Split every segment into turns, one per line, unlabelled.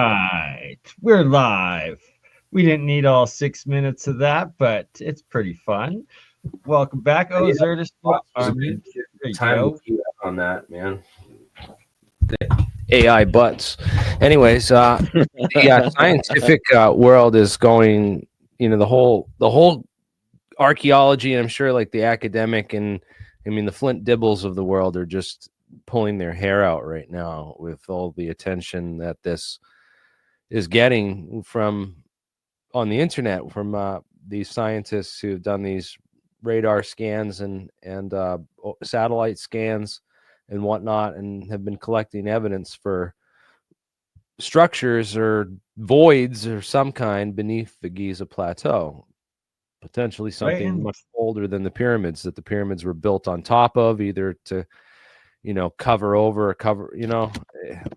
Right, we're live. We didn't need all 6 minutes of that, but it's pretty fun. Welcome back.
I
Oh,
need
Xirtus,
a
Army.
good
There you
time to
go.
queue up on that, man.
AI butts. Anyways, the scientific world is going. The whole archaeology, and I'm sure like the academic and the Flint Dibbles of the world are just pulling their hair out right now with all the attention that this is getting from on the internet from these scientists who've done these radar scans and satellite scans and whatnot, and have been collecting evidence for structures or voids or some kind beneath the Giza plateau, potentially
Right,
something
and
much older than the pyramids, that the pyramids were built on top of, either to cover over or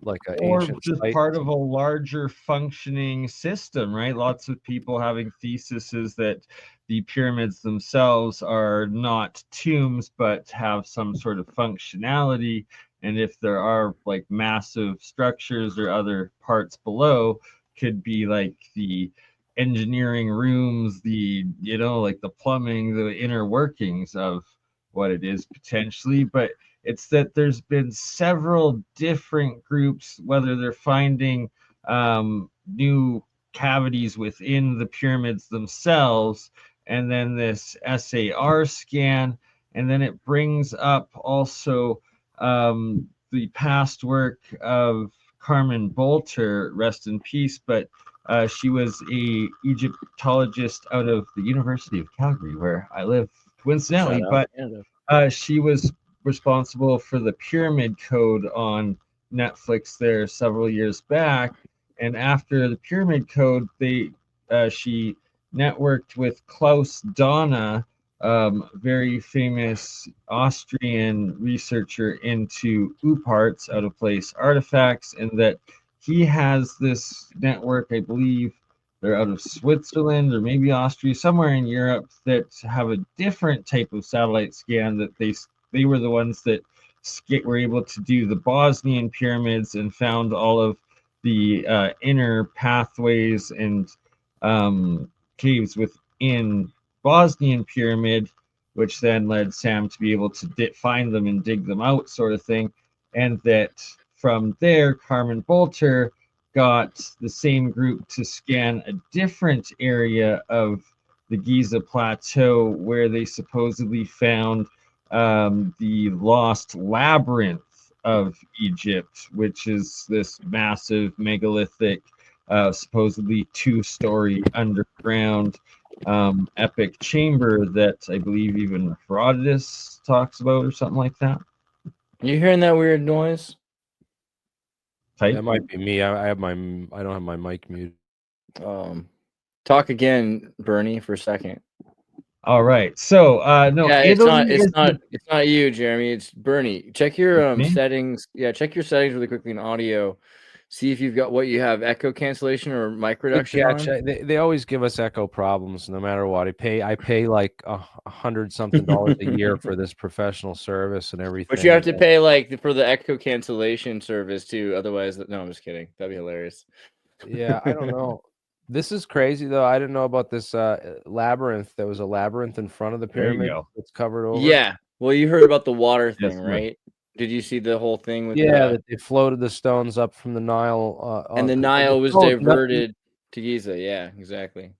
like an
or
ancient
just
site.
part of a larger functioning system, right? Lots of people having theses that the pyramids themselves are not tombs, but have some sort of functionality. And if there are like massive structures or other parts below, could be like the engineering rooms, like the plumbing, the inner workings of what it is potentially. But it's that there's been several different groups, whether they're finding new cavities within the pyramids themselves, and then this SAR scan, and then it brings up also the past work of Carmen Bolter, rest in peace, but she was a Egyptologist out of the University of Calgary, where I live, coincidentally.
Shout out
But
Canada.
she was responsible for the Pyramid Code on Netflix there several years back. And after the Pyramid Code, she networked with Klaus Donna, very famous Austrian researcher into OOPArts, out of place artifacts, and that he has this network, I believe they're out of Switzerland or maybe Austria, somewhere in Europe, that have a different type of satellite scan. That they were the ones that were able to do the Bosnian pyramids and found all of the inner pathways and caves within Bosnian pyramid, which then led Sam to be able to find them and dig them out, sort of thing. And that from there, Carmen Bolter got the same group to scan a different area of the Giza Plateau where they supposedly found the lost labyrinth of Egypt, which is this massive megalithic, supposedly two-story underground epic chamber that I believe even Herodotus talks about or something like that.
You hearing that weird noise?
Type.
That might be me. I don't have my mic muted.
Talk again, Bernie, for a second.
All right. So no,
Yeah,
Italy
it's not you, Jeremy. It's Bernie. Check your
Me?
settings. Yeah, check your settings really quickly in audio. See if you've got what you have, echo cancellation or mic reduction on.
They always give us echo problems no matter what. I pay like $100 something a year for this professional service and everything.
But you have to pay like for the echo cancellation service too. Otherwise, no, I'm just kidding. That'd be hilarious.
Yeah, I don't know. This is crazy though. I didn't know about this labyrinth. There was a labyrinth in front of the
There you
pyramid
go.
that's covered over.
Yeah. Well, you heard about the water
Yes,
thing,
sir.
right? Did you see the whole thing with
that they floated the stones up from the Nile,
and the Nile was diverted to Giza? Yeah, exactly.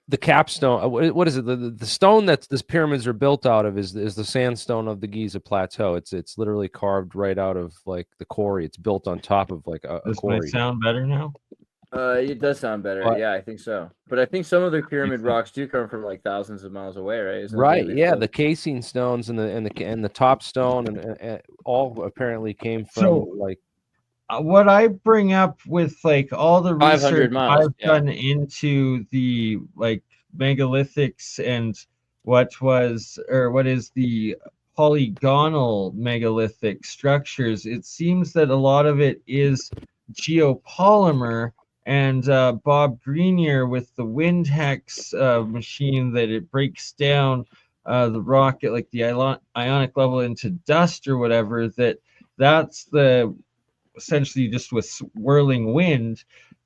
The capstone. What is it? The stone that this pyramids are built out of is the sandstone of the Giza plateau. It's literally carved right out of like the quarry. It's built on top of like a
Does
quarry.
my sound better now?
It does sound better. Yeah, I think so. But I think some of the pyramid rocks do come from like thousands of miles away, right?
Right. Yeah, the casing stones and the top stone and all apparently came from like.
What I bring up with like all the research I've done into the like megalithics and what is the polygonal megalithic structures, it seems that a lot of it is geopolymer. And Bob Greenier with the wind hex machine, that it breaks down the rock at like the ionic level into dust or whatever, that's the essentially just with swirling wind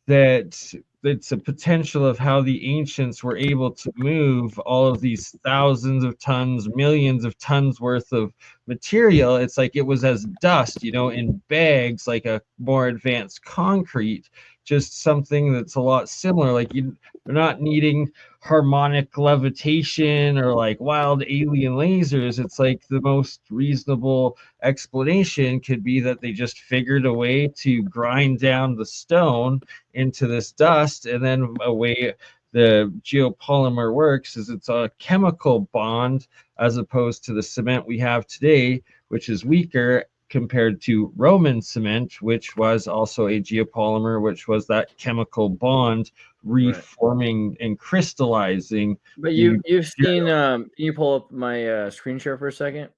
that it's a potential of how the ancients were able to move all of these thousands of tons, millions of tons worth of material. It's like it was as dust, in bags, like a more advanced concrete, just something that's a lot similar. Like you're not needing harmonic levitation or like wild alien lasers. It's like the most reasonable explanation could be that they just figured a way to grind down the stone into this dust, and then a way the geopolymer works is it's a chemical bond as opposed to the cement we have today, which is weaker compared to Roman cement, which was also a geopolymer, which was that chemical bond reforming and crystallizing.
But you've seen can you pull up my screen share for a second?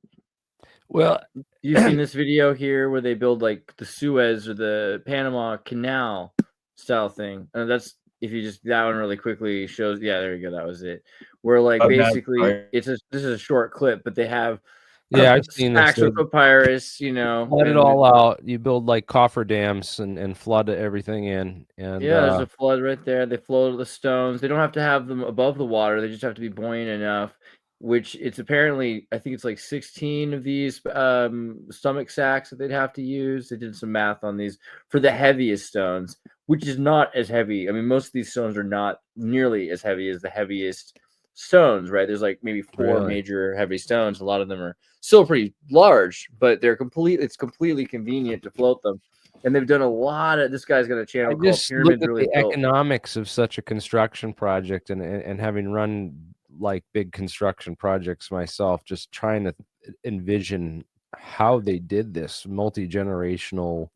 Well,
you've seen this video here where they build like the Suez or the Panama Canal style thing. And that's if you just that one really quickly shows. Yeah, there you go. That was it. Where like basically this is a short clip, but they have
I've seen this.
stacks of papyrus,
Let it all out. You build like coffer dams and flood everything in. And
there's a flood right there. They float the stones. They don't have to have them above the water. They just have to be buoyant enough. Which it's apparently, I think it's like 16 of these stomach sacks that they'd have to use. They did some math on these for the heaviest stones, which is not as heavy. I mean, most of these stones are not nearly as heavy as the heaviest stones, right? There's like maybe four major heavy stones. A lot of them are still pretty large, but it's completely convenient to float them. And they've done a lot of. This guy's got a channel called Pyramids Really Built.
Economics of such a construction project, and having run like big construction projects myself, just trying to envision how they did this multi-generational.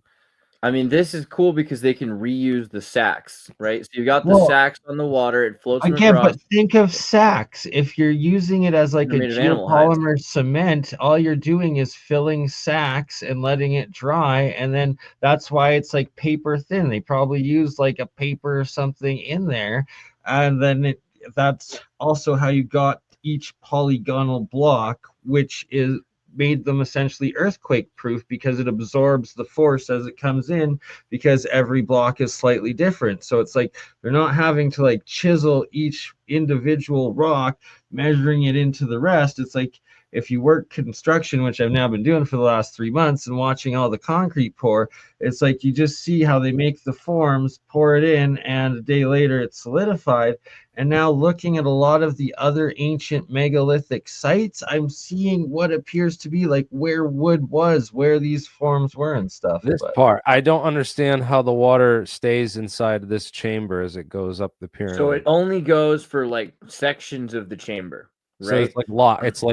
I mean, this is cool because they can reuse the sacks, right? So you got the sacks on the water, it floats
again,
across.
But think of sacks. If you're using it as like a geopolymer cement, all you're doing is filling sacks and letting it dry, and then that's why it's like paper thin. They probably use like a paper or something in there, and then that's also how you got each polygonal block, which is made them essentially earthquake proof because it absorbs the force as it comes in, because every block is slightly different. So it's like they're not having to like chisel each individual rock, measuring it into the rest. It's like if you work construction, which I've now been doing for the last 3 months, and watching all the concrete pour, it's like you just see how they make the forms, pour it in, and a day later it's solidified. And now looking at a lot of the other ancient megalithic sites, I'm seeing what appears to be like where wood was, where these forms were and stuff.
This part, I don't understand how the water stays inside of this chamber as it goes up the pyramid.
So it only goes for like sections of the chamber. Right?
So it's like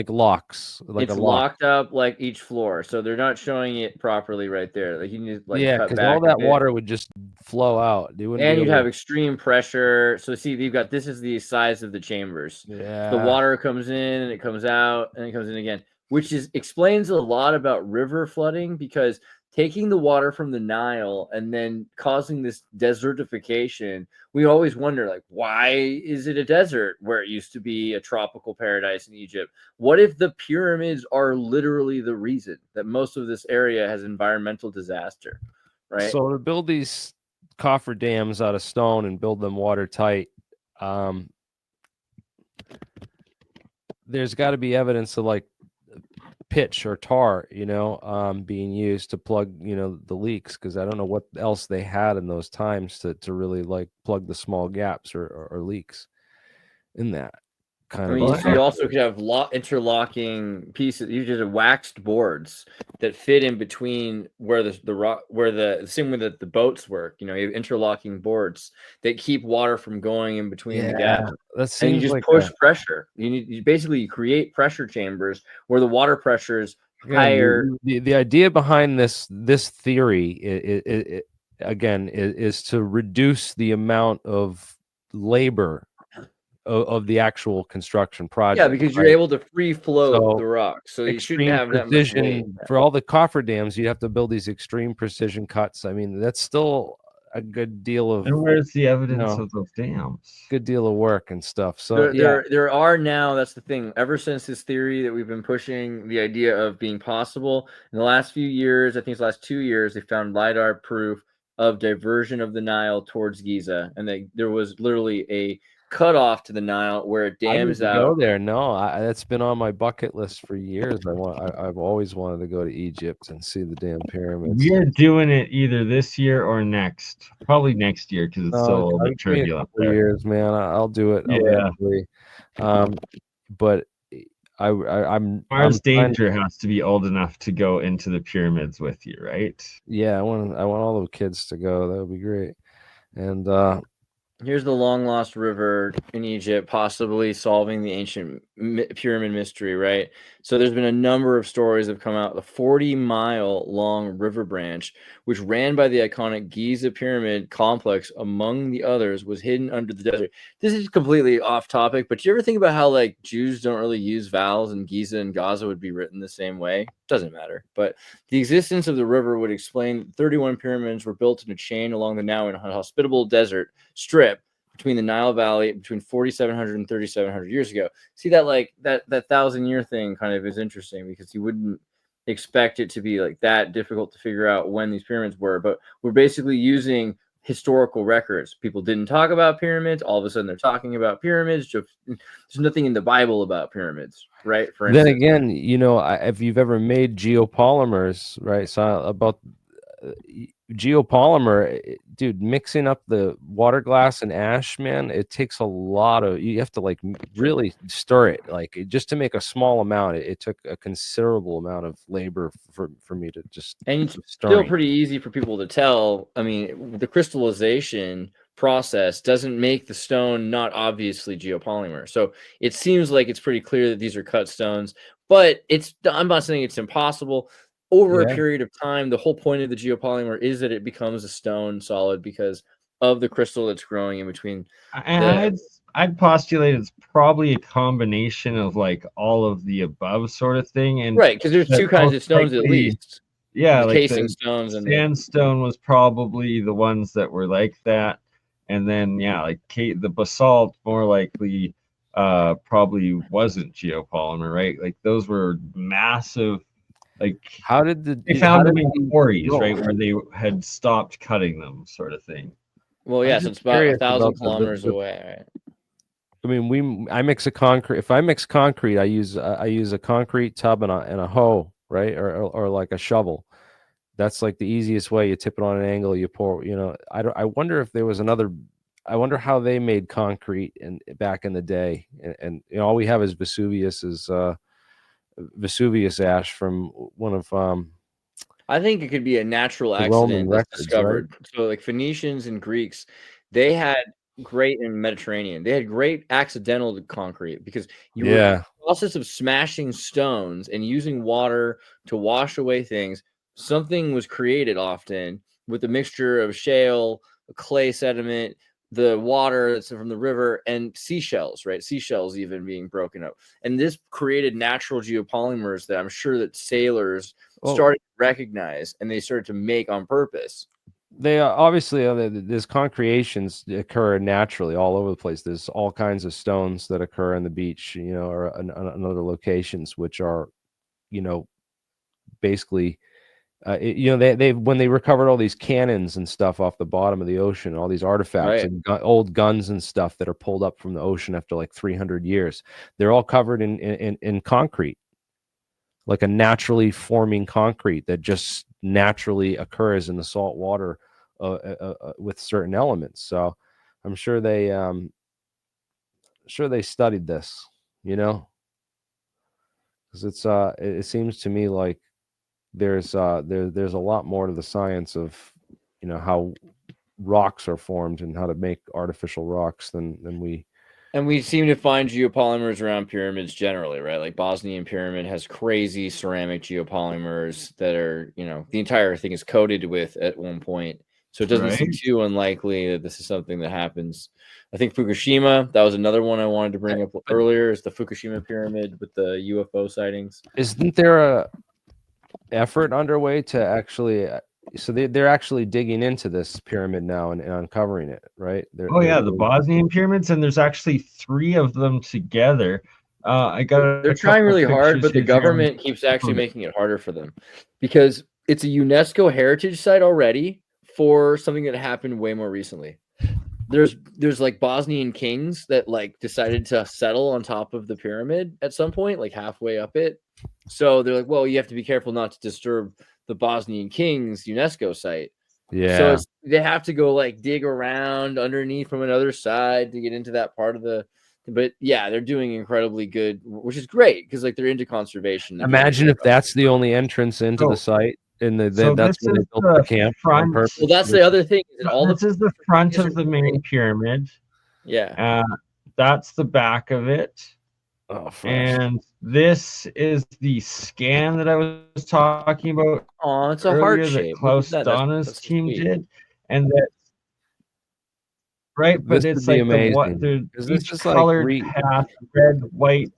locks.
It's locked up like each floor, so they're not showing it properly right there. Like you need to
because all that water would just flow out.
And you'd have extreme pressure. So see, you've got this is the size of the chambers.
Yeah,
the water comes in and it comes out and it comes in again, which explains a lot about river flooding, because taking the water from the Nile and then causing this desertification, we always wonder, like, why is it a desert where it used to be a tropical paradise in Egypt? What if the pyramids are literally the reason that most of this area has environmental disaster, right?
So to build these coffer dams out of stone and build them watertight, there's got to be evidence of like pitch or tar, being used to plug, the leaks, because I don't know what else they had in those times to really like plug the small gaps or leaks in that kind of.
You also could have interlocking pieces. You just have waxed boards that fit in between where the same way that the boats work. You have interlocking boards that keep water from going in between the gaps. And you just push pressure. You basically create pressure chambers where the water pressure is higher.
The idea behind this theory is to reduce the amount of labor of the actual construction project.
Yeah, because you're able to free float the rock, so you shouldn't have that much weight.
For all the coffer dams, you have to build these extreme precision cuts. I mean, that's still a good deal of.
And where's the evidence of those dams?
Good deal of work and stuff. So
there are now. That's the thing. Ever since this theory that we've been pushing, the idea of being possible in the last few years, I think it's the last 2 years, they found LiDAR proof of diversion of the Nile towards Giza, and that there was literally a cutoff to the Nile where it
I
dams
didn't
out.
go there. No, that's been on my bucket list for years. I've always wanted to go to Egypt and see the damn pyramids.
We are doing it either this year or next. Probably next year because it's still a little bit
Give me a
turbulent
couple
there.
years, man. I'll do it
Yeah.
eventually. But I'm
Mars
trying-
Danger has to be old enough to go into the pyramids with you, right?
yeah, I want all the kids to go. That would be great. And
Here's the long lost river in Egypt, possibly solving the ancient pyramid mystery, right? So there's been a number of stories that have come out. The 40-mile long river branch, which ran by the iconic Giza pyramid complex, among the others, was hidden under the desert. This is completely off topic, but do you ever think about how like Jews don't really use vowels, and Giza and Gaza would be written the same way? Doesn't matter. But the existence of the river would explain that 31 pyramids were built in a chain along the now inhospitable desert strip between the Nile Valley between 4,700 and 3,700 years ago. See that like that 1,000-year thing kind of is interesting because you wouldn't expect it to be like that difficult to figure out when these pyramids were, but we're basically using historical records. People didn't talk about pyramids. All of a sudden they're talking about pyramids. There's nothing in the Bible about pyramids, right? For
then
instance.
again, you know, if you've ever made geopolymers, right? So about geopolymer, dude, mixing up the water glass and ash, man, it takes a lot of, you have to like really stir it, like just to make a small amount. It took a considerable amount of labor for me to just,
and it's still pretty easy for people to tell. I mean, the crystallization process doesn't make the stone not obviously geopolymer. So it seems like it's pretty clear that these are cut stones, but I'm not saying it's impossible. Over a period of time, the whole point of the geopolymer is that it becomes a stone solid because of the crystal that's growing in between.
I'd postulate it's probably a combination of like all of the above sort of thing, and
right, because there's two kinds of stones at least.
Yeah,
the
like
casing
the
stones and
sandstone was probably the ones that were like that, and then like the basalt more likely probably wasn't geopolymer, right? Like those were massive. Like
how did
they found them in quarries, right, where they had stopped cutting them, sort of thing.
Well, yeah, so it's about 1,000 kilometers away, right?
I mean, I mix a concrete. If I mix concrete, I use a concrete tub and a hoe, right, or like a shovel. That's like the easiest way. You tip it on an angle, you pour. You know, I wonder if there was another. I wonder how they made concrete back in the day. And you know, all we have is Vesuvius ash from one of.
I think it could be a natural accident that's discovered. Right? So, like Phoenicians and Greeks, they had great in Mediterranean. They had great accidental concrete because you were in the process of smashing stones and using water to wash away things. Something was created often with a mixture of shale, clay sediment, the water that's from the river, and seashells, right? Seashells even being broken up. And this created natural geopolymers that I'm sure that sailors started to recognize, and they started to make on purpose.
They obviously, there's concretions that occur naturally all over the place. There's all kinds of stones that occur on the beach, you know, or in other locations, which are, you know, basically, you know, they when they recovered all these cannons and stuff off the bottom of the ocean, all these artifacts and old guns and stuff that are pulled up from the ocean after like 300 years, they're all covered in concrete, like a naturally forming concrete that just naturally occurs in the salt water with certain elements. So I'm sure they studied this, you know, because it seems to me like there's a lot more to the science of, you know, how rocks are formed and how to make artificial rocks than we.
And we seem to find geopolymers around pyramids generally, right? Like Bosnian pyramid has crazy ceramic geopolymers that are, you know, the entire thing is coated with at one point. So it doesn't seem too unlikely that this is something that happens. I think Fukushima, that was another one I wanted to bring up earlier, is the Fukushima pyramid with the UFO sightings.
Isn't there a effort underway to actually... So they're actually digging into this pyramid now and uncovering it, right?
The Bosnian pyramids, and there's actually 3 of them together.
They're trying really hard, but the government keeps actually making it harder for them because it's a UNESCO heritage site already for something that happened way more recently. There's like Bosnian kings that like decided to settle on top of the pyramid at some point, like halfway up it. So they're like, well, you have to be careful not to disturb the Bosnian kings UNESCO site.
Yeah.
So they have to go like dig around underneath from another side to get into that part of the. But yeah, they're doing incredibly good, which is great because like they're into conservation.
Imagine if that's the only entrance into the site, and that's where they built the camp on purpose.
Well, that's the other thing. Is that
This is the front of the main pyramid.
Yeah.
That's the back of it.
Oh,
and this is the scan that I was talking about.
Oh, it's a heart shape.
Klaus Donna's team did, and that right, but
this
it's like
amazing.
each colored path, red, white.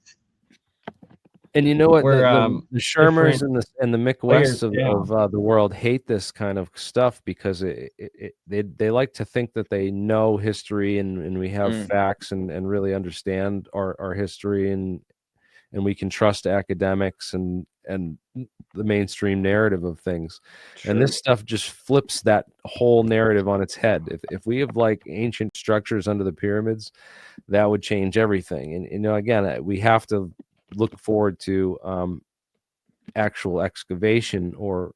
And you know what? The Shermers and the Mick Wests of the world hate this kind of stuff because they like to think that they know history and we have facts and really understand our history and we can trust academics and the mainstream narrative of things. True. And this stuff just flips that whole narrative on its head. If we have like ancient structures under the pyramids, that would change everything. And you know, again, we have to look forward to actual excavation or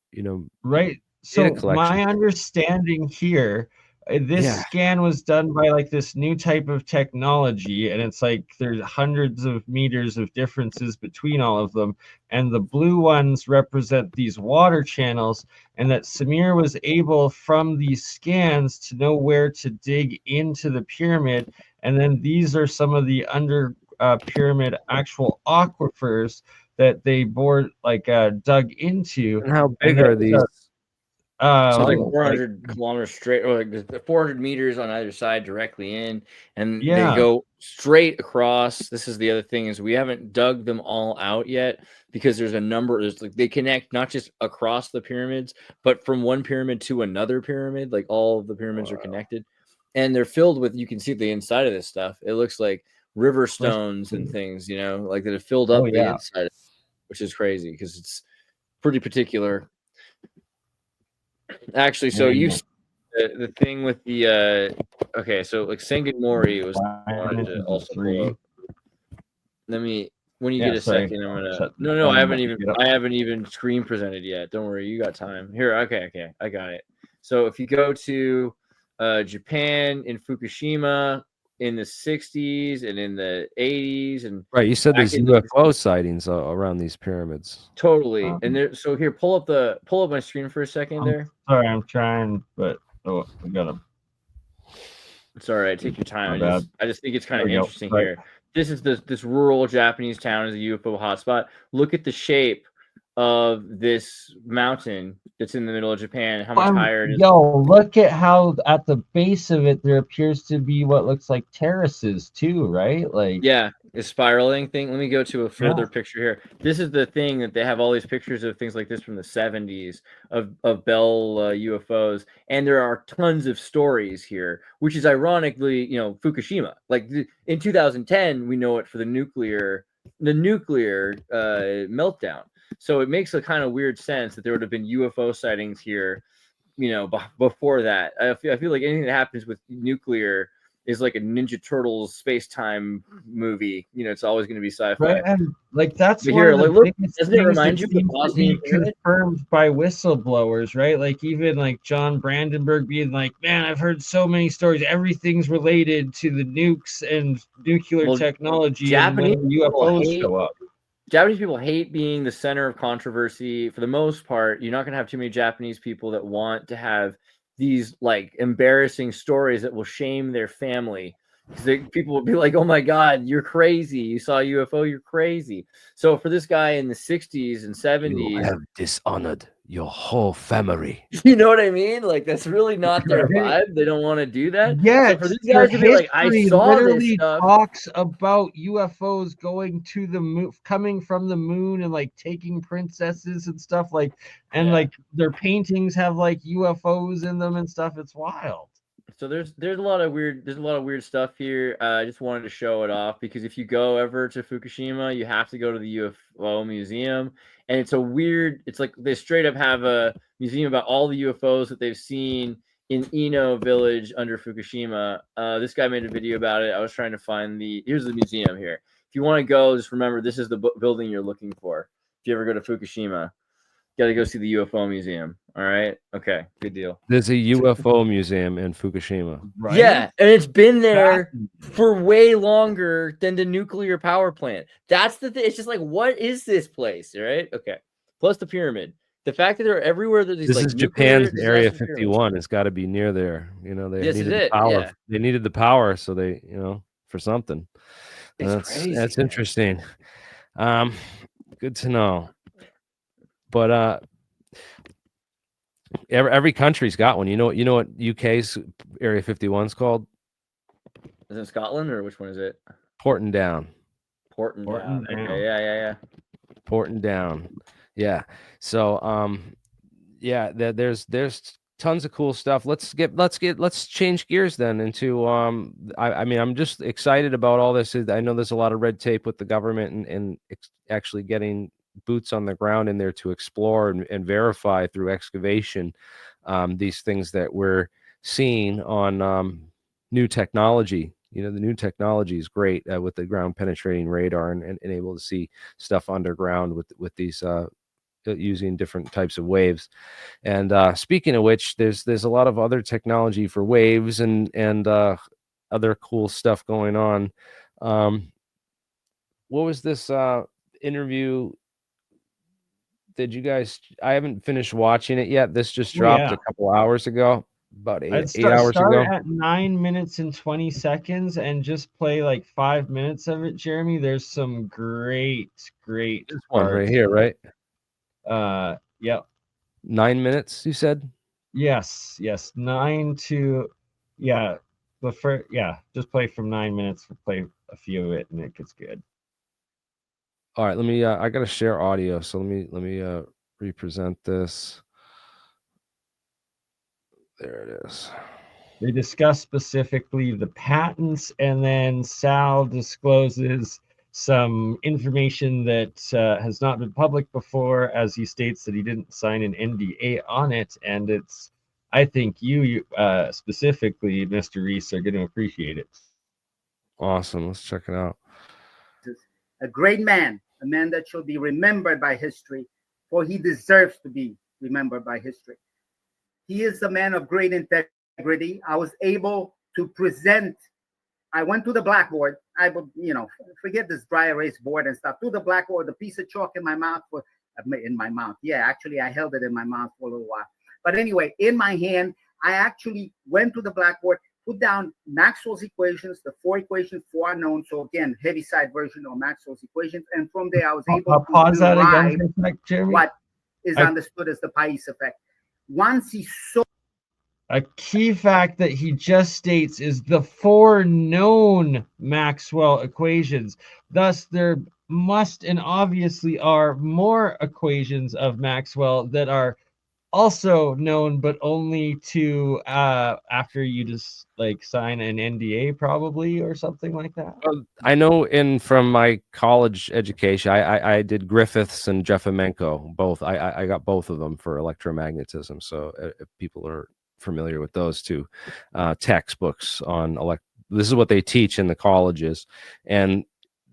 right. So my understanding here, this scan was done by like this new type of technology, and it's like there's hundreds of meters of differences between all of them, and the blue ones represent these water channels, and that Samir was able from these scans to know where to dig into the pyramid, and then these are some of the under pyramid actual aquifers that they dug into.
And how big are these?
Like 400 kilometers straight, or like 400 meters on either side directly in, and they go straight across. This is the other thing, is we haven't dug them all out yet because there's a number. There's like they connect not just across the pyramids, but from one pyramid to another pyramid. Like all of the pyramids are connected, and they're filled with. You can see the inside of this stuff. It looks like river stones and things, like that have filled up the inside, which is crazy because it's pretty particular. Actually, so you the thing with the okay, so like Sengun was wanted to also pull up. Let me when you get a second, I'm gonna no, I haven't even screen presented yet. Don't worry, you got time. Here, okay, I got it. So if you go to Japan in Fukushima in the 60s and in the 80s and
right, you said there's UFO sightings around these pyramids.
Totally. And there, so here, pull up my screen for a second there.
Sorry, I'm trying, but I got them.
It's all right. Take your time. I just think it's kind of interesting here. This is this rural Japanese town is a UFO hotspot. Look at the shape of this mountain that's in the middle of Japan. How much higher it is.
Yo, look at how at the base of it there appears to be what looks like terraces too, right? Like
a spiraling thing. Let me go to a further picture here. This is the thing that they have all these pictures of things like this from the 70s of Bell UFOs, and there are tons of stories here, which is ironically, Fukushima. Like in 2010, we know it for the nuclear meltdown. So it makes a kind of weird sense that there would have been UFO sightings here, before that. I feel like anything that happens with nuclear is like a Ninja Turtles space-time movie. It's always going to be sci-fi.
Right, and like that's
but
one
here,
of the
look, doesn't it remind you of the Bosnian
confirmed by whistleblowers, right? Like even like John Brandenburg being like, "Man, I've heard so many stories. Everything's related to the nukes and nuclear technology."
Japanese
and UFOs show up.
Japanese people hate being the center of controversy. For the most part, you're not going to have too many Japanese people that want to have these like embarrassing stories that will shame their family. Because people will be like, "Oh my God, you're crazy! You saw a UFO, you're crazy." So for this guy in the 60s and 70s,
you have dishonored your whole family.
You know what I mean? Like that's really not their vibe. They don't want to do that.
Yeah.
So for these guys to be like, "I saw this stuff,"
talks about UFOs going to the moon, coming from the moon, and like taking princesses and stuff like, and like their paintings have like UFOs in them and stuff. It's wild.
So there's a lot of weird stuff here. I just wanted to show it off because if you go ever to Fukushima, you have to go to the UFO museum, and it's like they straight up have a museum about all the UFOs that they've seen in Ino village under Fukushima. This guy made a video about it. I was trying to find here's the museum here. If you want to go, just remember this is the building you're looking for. If you ever go to Fukushima, got to go see the UFO museum. All right. Okay. Good deal.
There's a UFO museum in Fukushima.
Right?
Yeah. And it's been there for way longer than the nuclear power plant. That's the thing. It's just like, what is this place? All right. Okay. Plus the pyramid. The fact that they're everywhere, that these
This
like
is Japan's
nuclear
Area
disaster
51. It's got to be near there. You know, they
This is
needed the
it,
power.
yeah.
They needed the power, so they, you know, for something.
It's crazy,
That's
man.
interesting. Good to know. But every country's got one. You know what UK's Area 51 is called?
Is it Scotland or which one is it?
Porton Down.
Porton Down.
Down.
Okay, yeah.
Porton Down. Yeah. So yeah, there's tons of cool stuff. Let's change gears then into I mean, I'm just excited about all this. I know there's a lot of red tape with the government and actually getting boots on the ground in there to explore and verify through excavation these things that we're seeing on new technology. You know, the new technology is great with the ground penetrating radar and able to see stuff underground with these using different types of waves. And speaking of which, there's a lot of other technology for waves and other cool stuff going on. What was this interview? Did you guys? I haven't finished watching it yet. This just dropped a couple hours ago, about eight hours ago.
Start at 9 minutes and 20 seconds and just play like 5 minutes of it, Jeremy. There's some great
This one right here, right?
Yep.
9 minutes, you said?
Yes. 9 to just play from 9 minutes. Play a few of it and it gets good.
All right, let me I gotta share audio, so let me represent this. There it is.
They discuss specifically the patents, and then Sal discloses some information that has not been public before, as he states that he didn't sign an NDA on it. And I think you specifically, Mr. Reese, are going to appreciate it.
Awesome. Let's check it out.
A great man, a man that shall be remembered by history, for he deserves to be remembered by history. He is a man of great integrity. I was able to present. I went to the blackboard. I would, forget this dry erase board and stuff. To the blackboard, the piece of chalk in my mouth. Yeah, actually, I held it in my mouth for a little while. But anyway, in my hand, I actually went to the blackboard, put down Maxwell's equations, the 4 equations, 4 unknown. So again, heaviside version of Maxwell's equations. And from there, I was able to
pause that
derive
again for a sec, Jeremy.
what is understood as the Pais effect. Once he saw
a key fact that he just states is the 4 known Maxwell equations. Thus, there must and obviously are more equations of Maxwell that are also known, but only to after you just like sign an NDA probably or something like that.
I know from my college education, I did Griffiths and Jeffermenko, both. I got both of them for electromagnetism. So if people are familiar with those two textbooks on this is what they teach in the colleges. And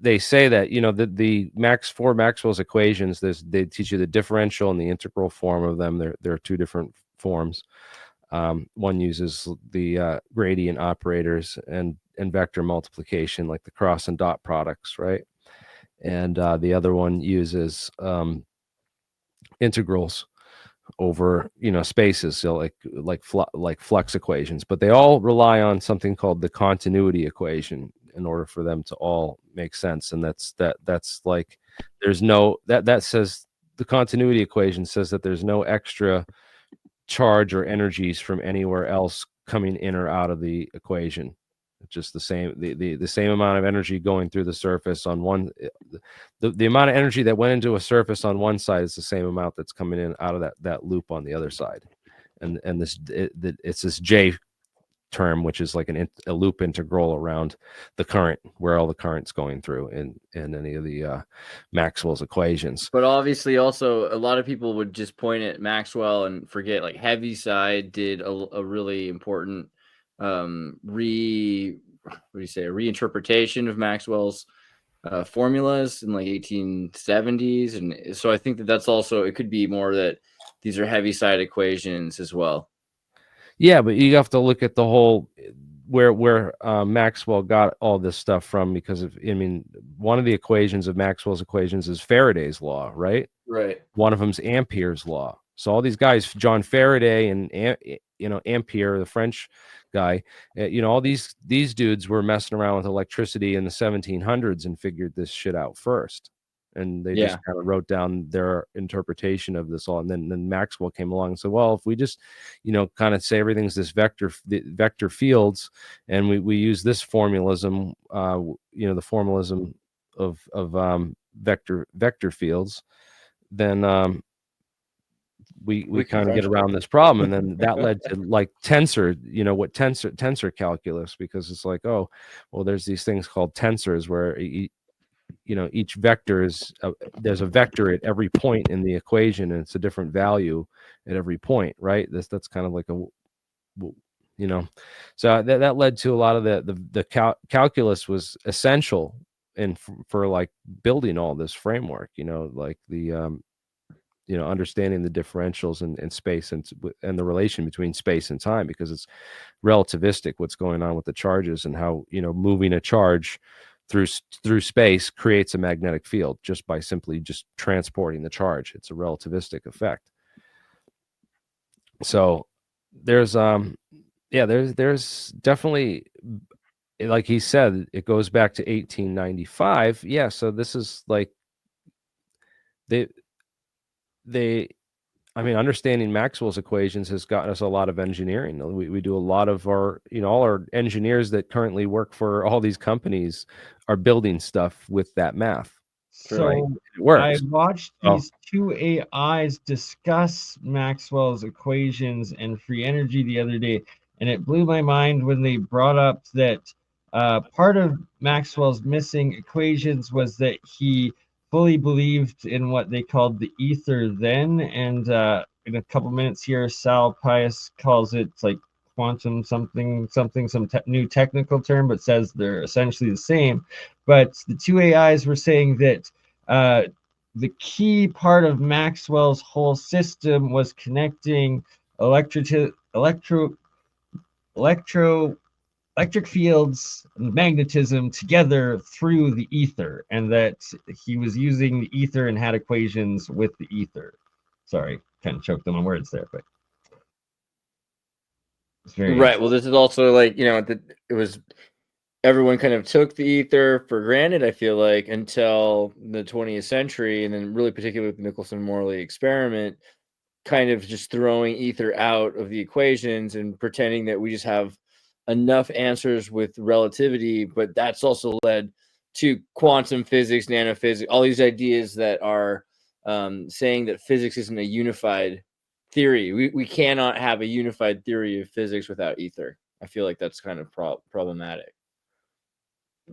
they say that, the 4 Maxwell's equations, they teach you the differential and the integral form of them. There are 2 different forms. One uses the gradient operators and vector multiplication, like the cross and dot products, right? And the other one uses integrals over spaces, so like flux equations. But they all rely on something called the continuity equation in order for them to all make sense. And that's like there's no that says the continuity equation says that there's no extra charge or energies from anywhere else coming in or out of the equation. It's just the same the same amount of energy going through the surface on one. The amount of energy that went into a surface on one side is the same amount that's coming in out of that loop on the other side. And it's this J term, which is like a loop integral around the current, where all the current's going through in any of the Maxwell's equations.
But obviously, also a lot of people would just point at Maxwell and forget like Heaviside did a really important reinterpretation of Maxwell's formulas in like 1870s, and so I think that's also, it could be more that these are Heaviside equations as well.
Yeah, but you have to look at the whole where Maxwell got all this stuff from, because one of the equations of Maxwell's equations is Faraday's law, right?
Right.
One of them's Ampere's law. So all these guys, John Faraday and Ampere, the French guy, all these dudes were messing around with electricity in the 1700s and figured this shit out first. And they just kind of wrote down their interpretation of this all. And then Maxwell came along and said, well, if we just, kind of say everything's this vector fields, and we use this formalism, the formalism of vector fields, then we kind of get around this problem. And then that led to like tensor, tensor calculus, because it's like, oh, well, there's these things called tensors where each vector is there's a vector at every point in the equation, and it's a different value at every point, right? That's kind of like so that led to a lot of the calculus was essential for like building all this framework, like the understanding the differentials in space and the relation between space and time, because it's relativistic what's going on with the charges, and how moving a charge through space creates a magnetic field just by simply just transporting the charge. It's a relativistic effect. So there's definitely, like he said, it goes back to 1895. Yeah, so this is like understanding Maxwell's equations has gotten us a lot of engineering. We do a lot of our, all our engineers that currently work for all these companies are building stuff with that math.
So
right? It works.
I watched these two AIs discuss Maxwell's equations and free energy the other day, and it blew my mind when they brought up that part of Maxwell's missing equations was that he fully believed in what they called the ether then, and in a couple minutes here, Sal Pius calls it like quantum something, some new technical term, but says they're essentially the same. But the two AIs were saying that the key part of Maxwell's whole system was connecting electric fields and magnetism together through the ether, and that he was using the ether and had equations with the ether. Sorry, kind of choked on my words there, but it's very
right. Well, this is also like, it was, everyone kind of took the ether for granted, I feel like, until the 20th century, and then really particularly with the Michelson-Morley experiment, kind of just throwing ether out of the equations and pretending that we just have enough answers with relativity. But that's also led to quantum physics, nanophysics, all these ideas that are saying that physics isn't a unified theory. We cannot have a unified theory of physics without ether. I feel like that's kind of problematic.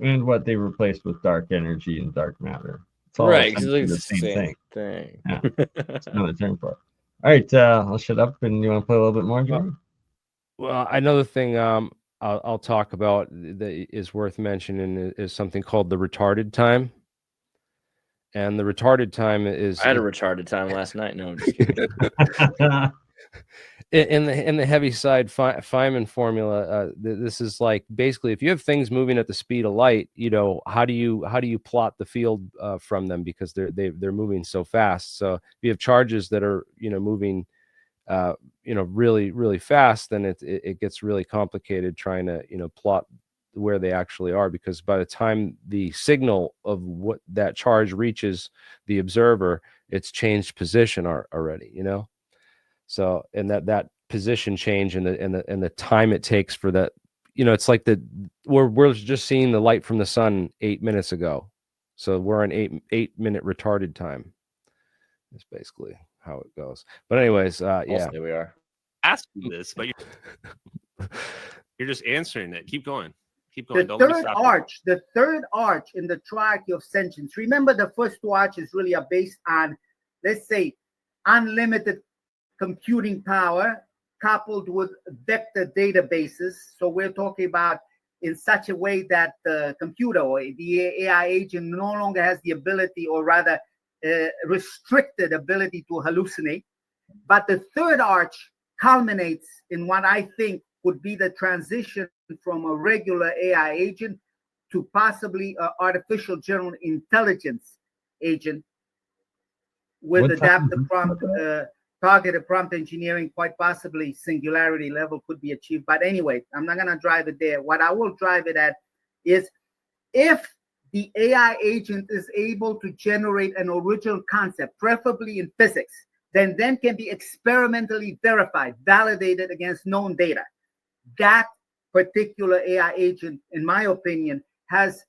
And what they replaced with dark energy and dark matter. It's all
right, because
the same thing. Yeah, it's another term for it. All right, I'll shut up, and you want to play a little bit more, Jerry?
Well, another thing I'll talk about that is worth mentioning is something called the retarded time. And the retarded time is...
I had a retarded time last night. No, I'm just kidding.
in the Heaviside Feynman formula, this is like, basically, if you have things moving at the speed of light, how do you plot the field from them, because they're moving so fast. So if you have charges that are moving really, really fast, then it gets really complicated trying to plot where they actually are, because by the time the signal of what that charge reaches the observer, it's changed position already. So, and that position change and the time it takes for that, it's like we're just seeing the light from the sun 8 minutes ago. So we're on 8-minute retarded time. That's basically how it goes. But anyways, yeah.
There we are.
Ask you this, but You're just answering it. Keep going. Keep
The
going. Don't let me stop you.
the third arch in the triarchy of sentience. Remember, the first two arches really are based on, let's say, unlimited computing power coupled with vector databases. So we're talking about in such a way that the computer or the AI agent no longer has the ability, or rather restricted ability, to hallucinate. But the third arch culminates in what I think would be the transition from a regular AI agent to possibly an artificial general intelligence agent with adaptive prompt, targeted prompt engineering, quite possibly singularity level could be achieved. But anyway, I'm not going to drive it there. What I will drive it at is if the AI agent is able to generate an original concept, preferably in physics, then can be experimentally verified, validated against known data. That particular AI agent, in my opinion, has,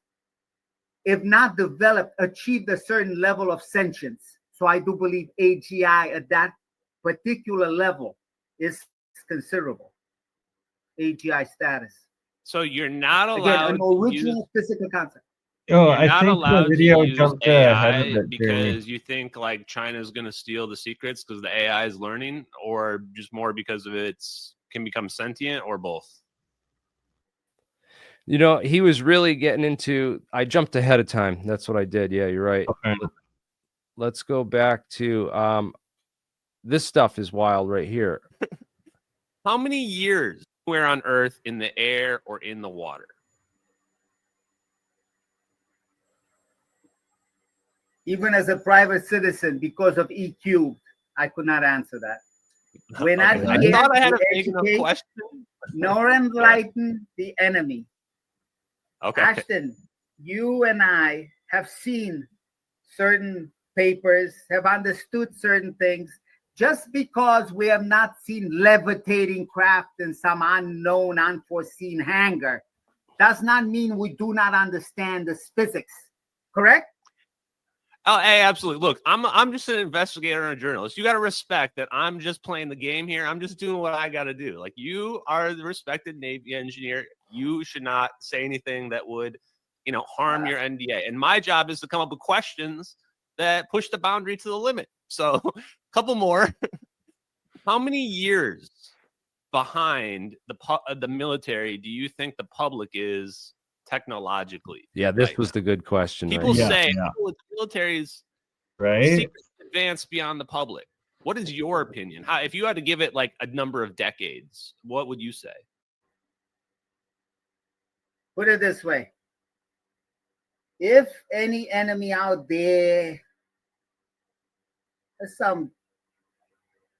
if not developed, achieved a certain level of sentience. So I do believe AGI at that particular level is considerable. AGI status.
So you're not
Again,
allowed
an original physical concept.
Oh,
You're
I
not
think the
allowed
video
to use
jumped ahead of
AI
it, Jeremy.
because you think like China's going to steal the secrets because the AI is learning, or just more because of its can become sentient, or both?
You know, he was really getting into. I jumped ahead of time. That's what I did. Yeah, you're right.
Okay.
Let's go back to this stuff is wild right here.
How many years we're on Earth in the air or in the water?
Even as a private citizen, because of EQ, I could not answer that. We're not
Okay. I
here
thought I had
to
a big enough
educate
question.
nor enlighten the enemy.
Okay.
Ashton, you and I have seen certain papers, have understood certain things. Just because we have not seen levitating craft in some unknown, unforeseen hangar, does not mean we do not understand the physics. Correct?
Oh, hey, absolutely. Look, I'm just an investigator and a journalist. You got to respect that I'm just playing the game here. I'm just doing what I got to do. Like, you are the respected Navy engineer. You should not say anything that would, harm your NDA. And my job is to come up with questions that push the boundary to the limit. So, a couple more. How many years behind the military do you think the public is technologically?
Yeah, this was the good question.
People
right?
say the military's secrets advanced beyond the public. What is your opinion? If you had to give it like a number of decades, what would you say?
Put it this way. If any enemy out there has some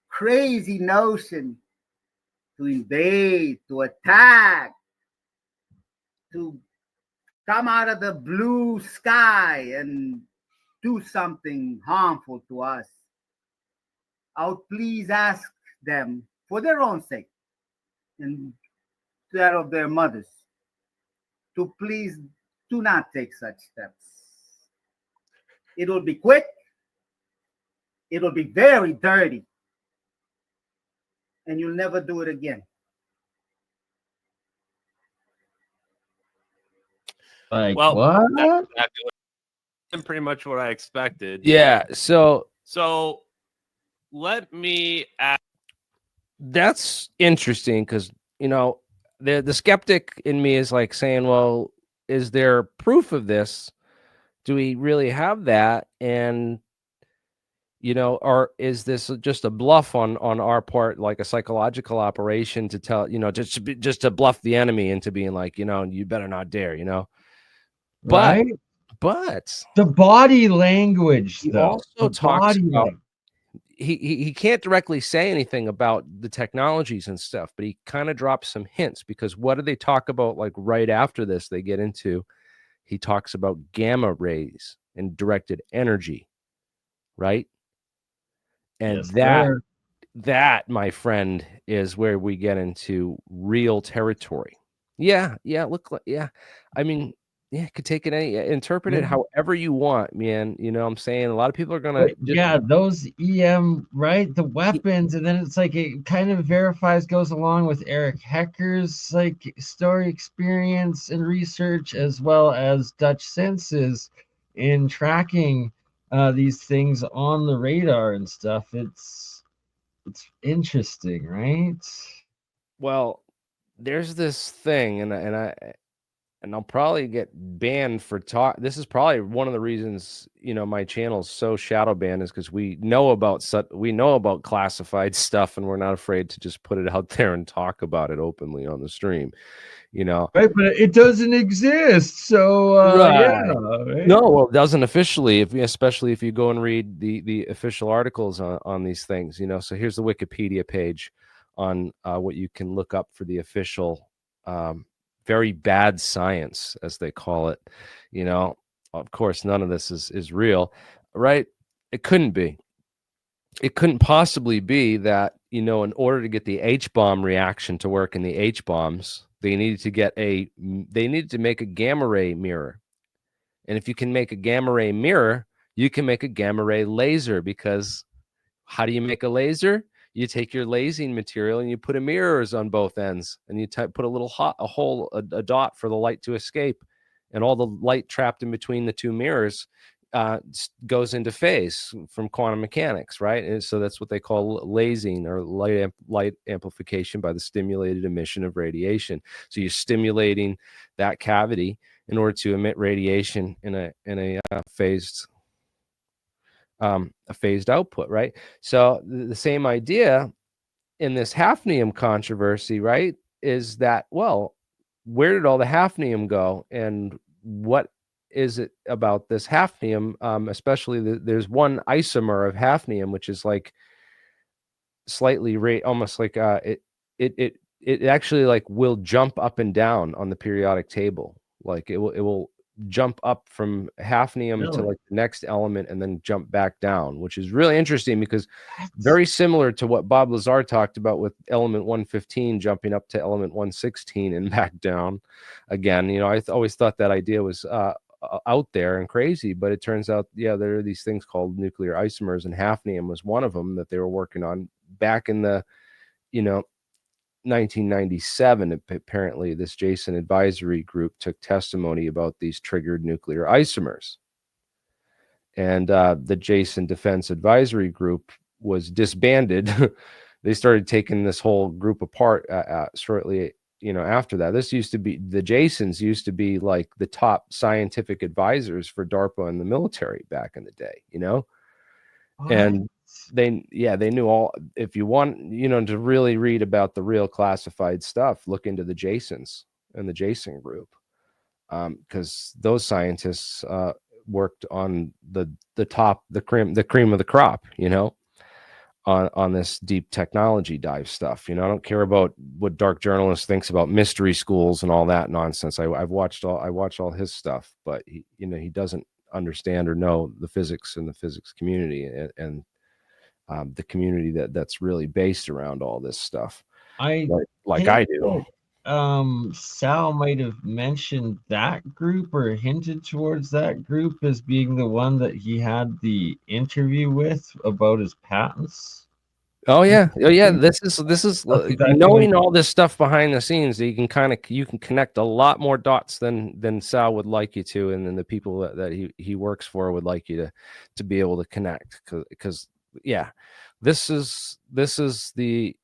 crazy notion to invade, to attack, to come out of the blue sky and do something harmful to us, I would please ask them, for their own sake and that of their mothers, to please do not take such steps. It will be quick. It will be very dirty. And you'll never do it again.
Like,
well,
what?
That's exactly pretty much what I expected.
Yeah. So
let me ask.
That's interesting because, the skeptic in me is like saying, well, is there proof of this? Do we really have that? And, or is this just a bluff on our part, like a psychological operation to tell, just to bluff the enemy into being like, you better not dare,
Right?
But
The body language,
he
though.
also talks about he can't directly say anything about the technologies and stuff, but he kind of drops some hints, because what do they talk about? Like right after this, they get into, he talks about gamma rays and directed energy, right? And
Yes,
that, my friend, is where we get into real territory. Yeah. Look, I mean, Yeah, could take it interpret it however you want, man. You know what I'm saying? A lot of people are gonna
yeah, those EM, right? The weapons, and then it's like it kind of verifies, goes along with Eric Hecker's like story experience and research, as well as Dutch Sense's in tracking these things on the radar and stuff. It's interesting, right?
well, there's this thing, and I'll probably get banned for talk. This is probably one of the reasons, you know, my channel's so shadow banned is because we know about classified stuff, and we're not afraid to just put it out there and talk about it openly on the stream, you know.
Right, but it doesn't exist. So yeah, right?
No, well, it doesn't officially, especially if you go and read the official articles on these things, you know. So here's the Wikipedia page on what you can look up for the official very bad science, as they call it. You know, of course, none of this is real, right? It couldn't be. It couldn't possibly be that, you know, in order to get the H-bomb reaction to work in the H-bombs, they needed to make a gamma ray mirror. And if you can make a gamma ray mirror, you can make a gamma ray laser, because how do you make a laser? You take your lasing material and you put a mirrors on both ends, and you put a dot for the light to escape, and all the light trapped in between the two mirrors goes into phase from quantum mechanics, right? And so that's what they call lasing, or light amplification by the stimulated emission of radiation. So you're stimulating that cavity in order to emit radiation in a phased output, right? So the same idea in this hafnium controversy, right, is that, well, where did all the hafnium go, and what is it about this hafnium? Especially there's one isomer of hafnium which is like slightly almost like it actually like will jump up and down on the periodic table. Like it will jump up from hafnium to like the next element and then jump back down, which is really interesting, because very similar to what Bob Lazar talked about with element 115 jumping up to element 116 and back down again. You know, I always thought that idea was out there and crazy, but it turns out, yeah, there are these things called nuclear isomers, and hafnium was one of them that they were working on back in the, you know, 1997. Apparently this Jason advisory group took testimony about these triggered nuclear isomers, and the Jason Defense Advisory Group was disbanded. They started taking this whole group apart shortly, you know, after that. This used to be, the Jasons used to be like the top scientific advisors for DARPA and the military back in the day, you know. And they knew all. If you want, you know, to really read about the real classified stuff, look into the Jasons and the Jason group, because those scientists worked on the cream of the crop, you know, on this deep technology dive stuff. You know, I don't care about what Dark Journalist thinks about mystery schools and all that nonsense. I watched all his stuff, but he doesn't understand or know the physics and the physics community and the community that's really based around all this stuff. I do.
Sal might have mentioned that group or hinted towards that group as being the one that he had the interview with about his patents.
Oh yeah. This is knowing all this stuff behind the scenes. You can connect a lot more dots than Sal would like you to, and then the people that he works for would like you to be able to connect. Because yeah, this is the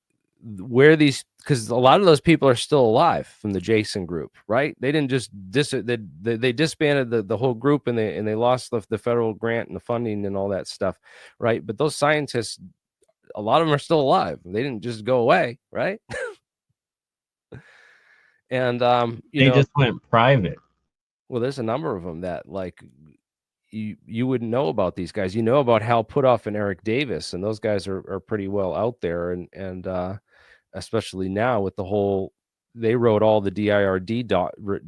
where these, because a lot of those people are still alive from the Jason group, right? They didn't just they disbanded the whole group, and they lost the federal grant and the funding and all that stuff, right? But those scientists, a lot of them are still alive. They didn't just go away, right? And they
just went private.
Well, there's a number of them that, like, you wouldn't know about these guys. You know about Hal Puthoff and Eric Davis, and those guys are pretty well out there, and especially now with the whole, they wrote all the DIRD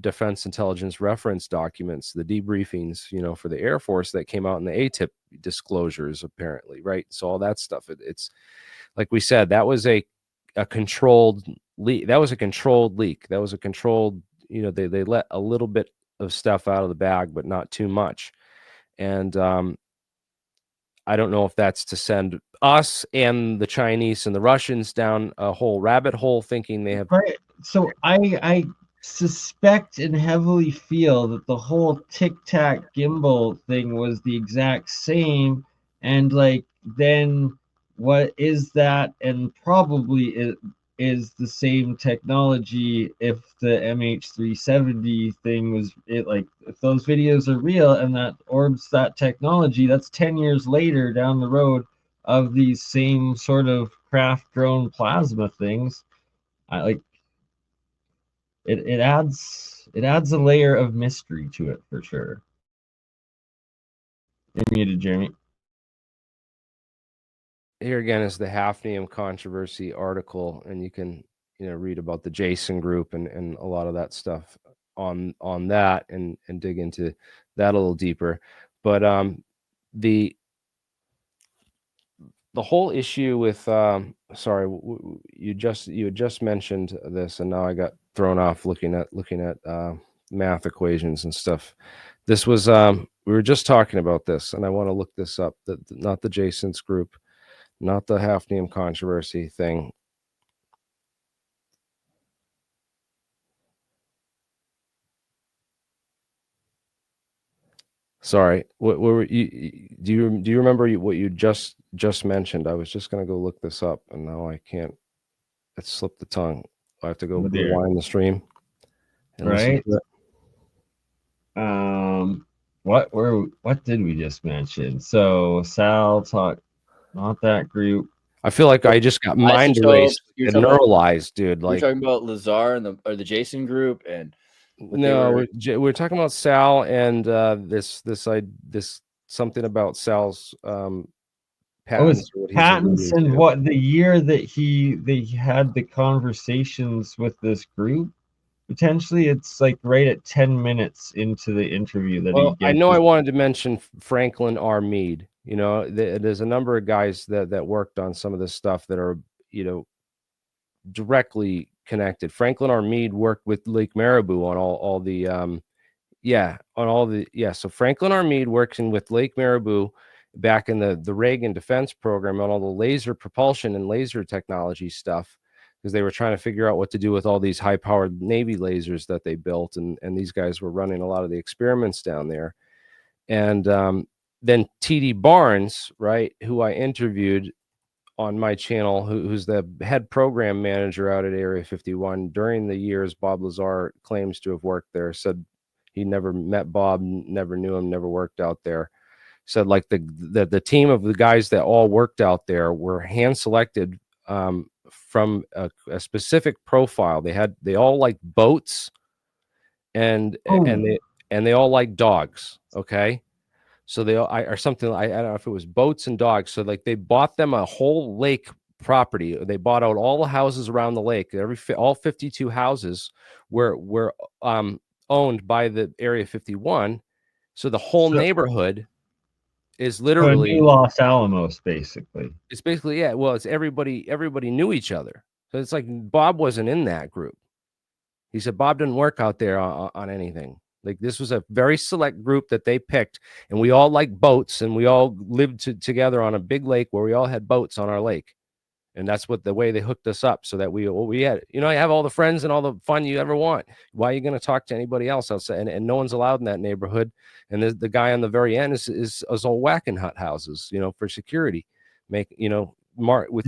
Defense Intelligence Reference documents, the debriefings, you know, for the Air Force that came out in the ATIP disclosures, apparently, right? So all that stuff, it's like we said, that was a controlled leak. That was a controlled leak. That was a controlled, you know, they let a little bit of stuff out of the bag, but not too much. And I don't know if that's to send us and the Chinese and the Russians down a whole rabbit hole, thinking they have.
Right. So I suspect and heavily feel that the whole Tic Tac gimbal thing was the exact same, and like then what is that? And probably it is the same technology. If the MH370 thing was it, like if those videos are real and that orbs that technology, that's 10 years later down the road of these same sort of craft drone plasma things. I like it adds a layer of mystery to it for sure. You're muted, Jeremy.
Here again is the hafnium controversy article, and you can read about the Jason group and a lot of that stuff on that and dig into that a little deeper. But the whole issue with sorry, you had just mentioned this, and now I got thrown off looking at math equations and stuff. This was we were just talking about this, and I want to look this up. Not the Jason's group, not the hafnium controversy thing. Sorry, what were you? Do you remember what you just mentioned? I was just gonna go look this up, and now I can't. It slipped the tongue. I have to go rewind the stream. And
right. What did we just mention? So Sal talked, not that group.
I feel like I just got mind erased and neuralized, dude. Like
you're talking about Lazar and the Jason group, and
no, we're talking about Sal and this something about Sal's patents.
Patents and what the year that they had the conversations with this group. Potentially, it's like right at 10 minutes into the interview that he gives.
I know I wanted to mention Franklin R. Mead. There's a number of guys that worked on some of this stuff that are, directly connected. Franklin R. Mead worked with Lake Marabou on all the So Franklin R. Mead working with Lake Marabou back in the Reagan defense program on all the laser propulsion and laser technology stuff, because they were trying to figure out what to do with all these high-powered Navy lasers that they built, and these guys were running a lot of the experiments down there. And then T.D. Barnes, right, who I interviewed on my channel, who's the head program manager out at Area 51 during the years Bob Lazar claims to have worked there, said he never met Bob, never knew him, never worked out there. Said like the team of the guys that all worked out there were hand selected from a specific profile. They all like boats and they all like dogs. Okay. So they all, or something. I don't know if it was boats and dogs. So like they bought them a whole lake property. They bought out all the houses around the lake. All 52 houses were owned by the Area 51. So the whole neighborhood is literally
Los Alamos, basically.
It's basically, yeah. Well, it's everybody knew each other. So it's like Bob wasn't in that group. He said Bob didn't work out there on anything. Like this was a very select group that they picked, and we all like boats, and we all lived together on a big lake where we all had boats on our lake. And that's the way they hooked us up, so that we had, you have all the friends and all the fun you ever want. Why are you going to talk to anybody else outside? And no one's allowed in that neighborhood. And the guy on the very end is all whacking hut houses, for security, with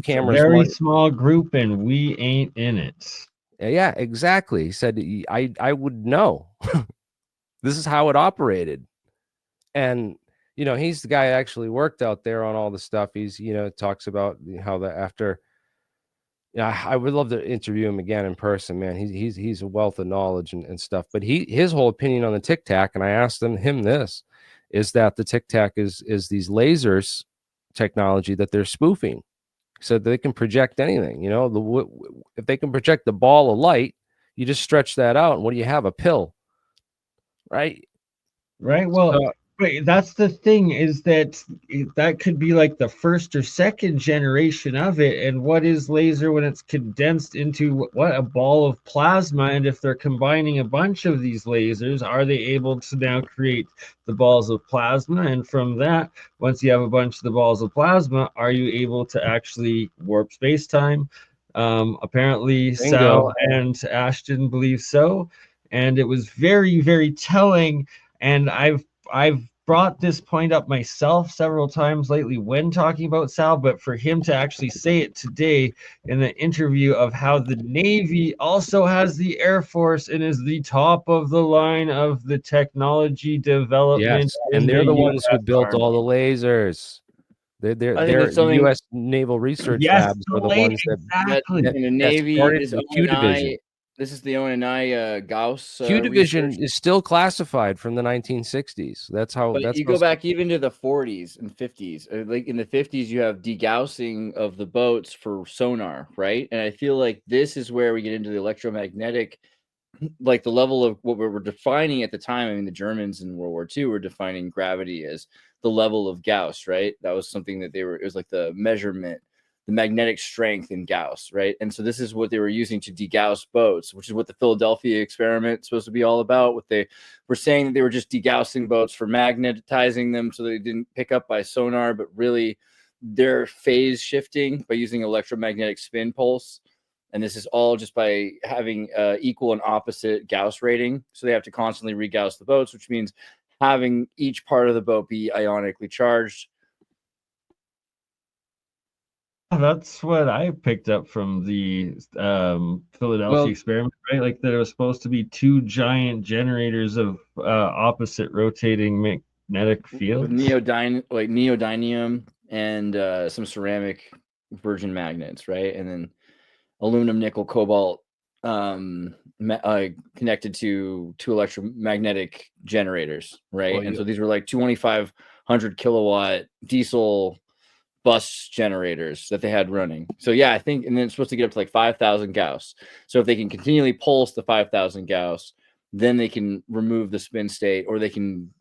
cameras.
A very small group, and we ain't in it.
Yeah, exactly. He said, I would know. This is how it operated. And he's the guy that actually worked out there on all the stuff. He's, talks about how after. Yeah, I would love to interview him again in person, man. He's a wealth of knowledge and stuff. But his whole opinion on the Tic Tac, and I asked him this, is that the Tic Tac is these lasers technology that they're spoofing, so they can project anything. If they can project the ball of light, you just stretch that out, and what do you have? A pill, right?
Right. Well, Right, that's the thing, is that that could be like the first or second generation of it. And what is laser when it's condensed into what, a ball of plasma? And if they're combining a bunch of these lasers, are they able to now create the balls of plasma? And from that, once you have a bunch of the balls of plasma, are you able to actually warp space-time? Apparently,
Bingo.
Sal and Ashton believe so, and it was very, very telling. And I've brought this point up myself several times lately when talking about Sal, but for him to actually say it today in the interview of how the Navy also has the Air Force and is the top of the line of the technology development.
Yes, and they're the ones who built all the lasers.
I think
They're
that's something.
U.S. Naval Research
Yes,
Labs were the ones that
That
exactly.
in the
that
Navy,
started
this
the Q division.
ONI, this is the ONI Gauss
Q division
research.
is still classified from the 1960s. That's how.
But
That's
you
how
go back even to the 40s and 50s. Like in the 50s, you have degaussing of the boats for sonar, right? And I feel like this is where we get into the electromagnetic, like the level of what we were defining at the time. I mean, the Germans in World War II were defining gravity as the level of Gauss, right? That was something that they were, it was like the measurement, the magnetic strength in Gauss, right? And so this is what they were using to degauss boats, which is what the Philadelphia experiment is supposed to be all about. What they were saying that they were just degaussing boats for magnetizing them so they didn't pick up by sonar, but really they're phase shifting by using electromagnetic spin pulse. And this is all just by having equal and opposite Gauss rating. So they have to constantly regauss the boats, which means having each part of the boat be ionically charged.
That's what I picked up from the Philadelphia experiment, right? Like there was supposed to be two giant generators of opposite rotating magnetic
With
fields.
neodymium and some ceramic virgin magnets, right? And then aluminum, nickel, cobalt connected to two electromagnetic generators, right?
Well,
and so these were like 2,500 kilowatt diesel bus generators that they had running. So yeah, I think, and then it's supposed to get up to like 5,000 Gauss. So if they can continually pulse the 5,000 Gauss, then they can remove the spin state, or they can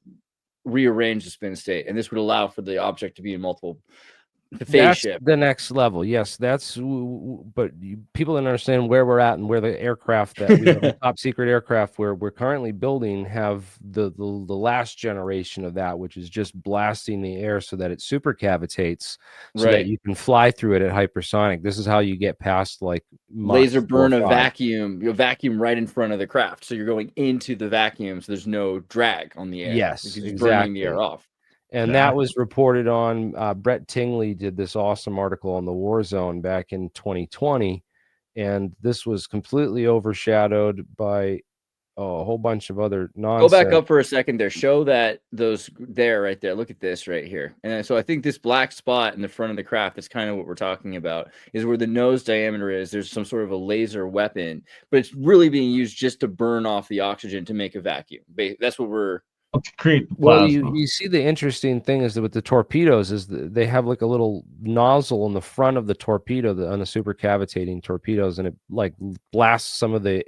rearrange the spin state, and this would allow for the object to be in multiple phase
that's
shift.
the next level. Yes, that's. But people don't understand where we're at and where the aircraft that we have, the top secret aircraft where we're currently building, have the last generation of that, which is just blasting the air so that it supercavitates, so that
Right.
you can fly through it at hypersonic. This is how you get past like
Laser
Mach
burn
4
a
or 5.
vacuum, you vacuum right in front of the craft, so you're going into the vacuum, so there's no drag on the air.
Yes,
because you're burning the
exactly.
air off.
And that was reported on. Brett Tingley did this awesome article on the War Zone back in 2020, and this was completely overshadowed by a whole bunch of other nonsense.
Go back up for a second there. Show that those there, right there. Look at this right here. And so I think this black spot in the front of the craft, that's kind of what we're talking about, is where the nose diameter is. There's some sort of a laser weapon, but it's really being used just to burn off the oxygen to make a vacuum. That's what we're.
To create plasma.
Well, you see, the interesting thing is that with the torpedoes is they have like a little nozzle in the front of the torpedo on the supercavitating torpedoes, and it like blasts some of the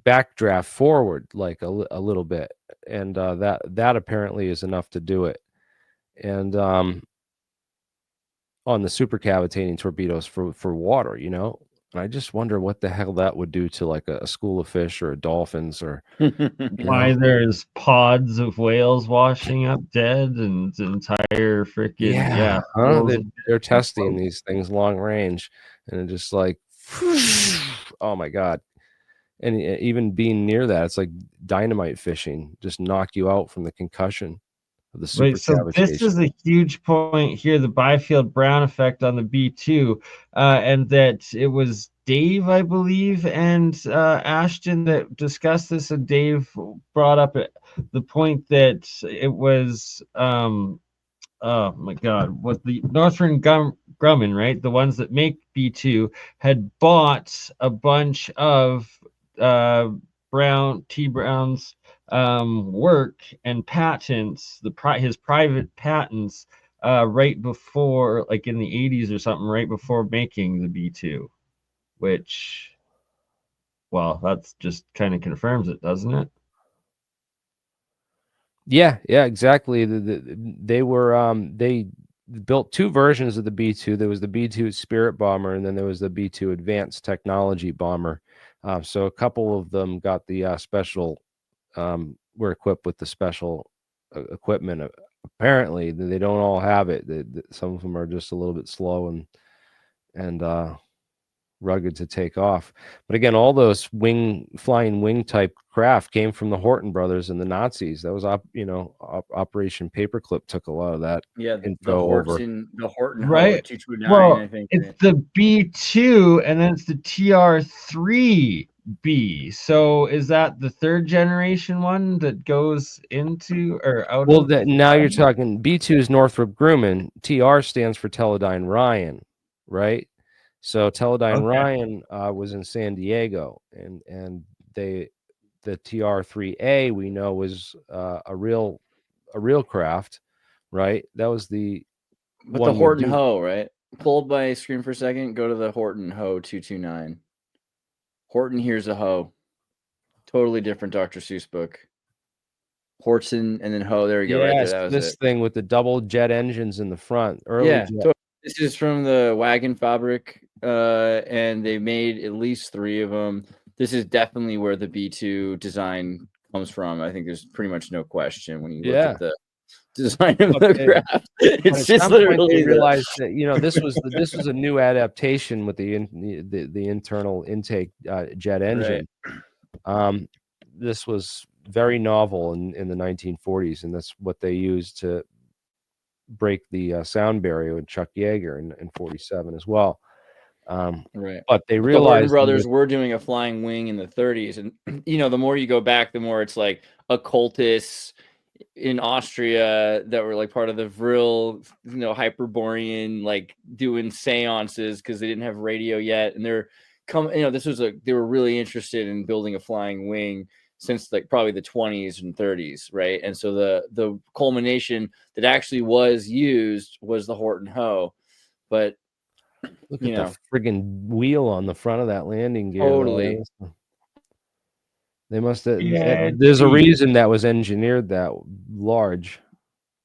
backdraft forward like a little bit, and that apparently is enough to do it. And on the supercavitating torpedoes for water, you know. And I just wonder what the hell that would do to like a school of fish or dolphins, or
why there's pods of whales washing up dead and entire freaking
they're testing these things long range, and it just like oh my god. And even being near that, it's like dynamite fishing, just knock you out from the concussion of the
Right, so this
supercavitation.
is a huge point here, the Byfield Brown effect on the B2, and that it was Dave, I believe, and Ashton that discussed this, and Dave brought up the point that it was, oh my God, what the Northrop Grumman, right, the ones that make B2, had bought a bunch of Brown's work and patents, his private patents, right before, like in the 80s or something, right before making the B2, which, well, that's just kind of confirms it, doesn't it?
Yeah, exactly. They were they built two versions of the B-2. There was the B-2 Spirit bomber, and then there was the B-2 Advanced Technology bomber. So a couple of them got the special, were equipped with the special equipment. Apparently, they don't all have it. Some of them are just a little bit slow and rugged to take off. But again, all those flying wing type craft came from the Horton brothers and the Nazis. That was Operation Paperclip took a lot of that
Yeah,
info over.
The Horton Ho
Right.
229,
Well,
I think.
it's the B2 and then it's the TR3B. So is that the third generation one that goes into or out
Well,
of?
now you're talking B2 is Northrop Grumman. TR stands for Teledyne Ryan, right? So Teledyne
Okay.
Ryan was in San Diego, and the TR3A we know was a real craft, right? That was the
But
one
the
we
Horton
do.
Ho, right? Pull up my screen for a second. Go to the Horton Ho 229. Horton Here's a Ho. Totally different Dr. Seuss book. Horton and then Ho. There we go. Right there.
Yes,
That was
this
it.
thing with the double jet engines in the front.
Yeah.
Jet.
This is from the Wagon Fabric, and they made at least 3 of them. This is definitely where the B2 design comes from. I think there's pretty much no question when you look at the design of the craft. It's just literally
they realized that this was a new adaptation with the internal intake jet engine.
Right.
This was very novel in the 1940s, and that's what they used to break the sound barrier with Chuck Yeager in 47 as well.
Right.
But they
the
realized
Horton brothers were doing a flying wing in the 30s, and the more you go back, the more it's like occultists in Austria that were like part of the Vril, Hyperborean, like doing seances because they didn't have radio yet, and they're they were really interested in building a flying wing since like probably the 20s and 30s, right? And so the culmination that actually was used was the Horton Ho, but
look at the friggin' wheel on the front of that landing gear.
totally.
They must have.
Yeah,
there's a reason that was engineered that large,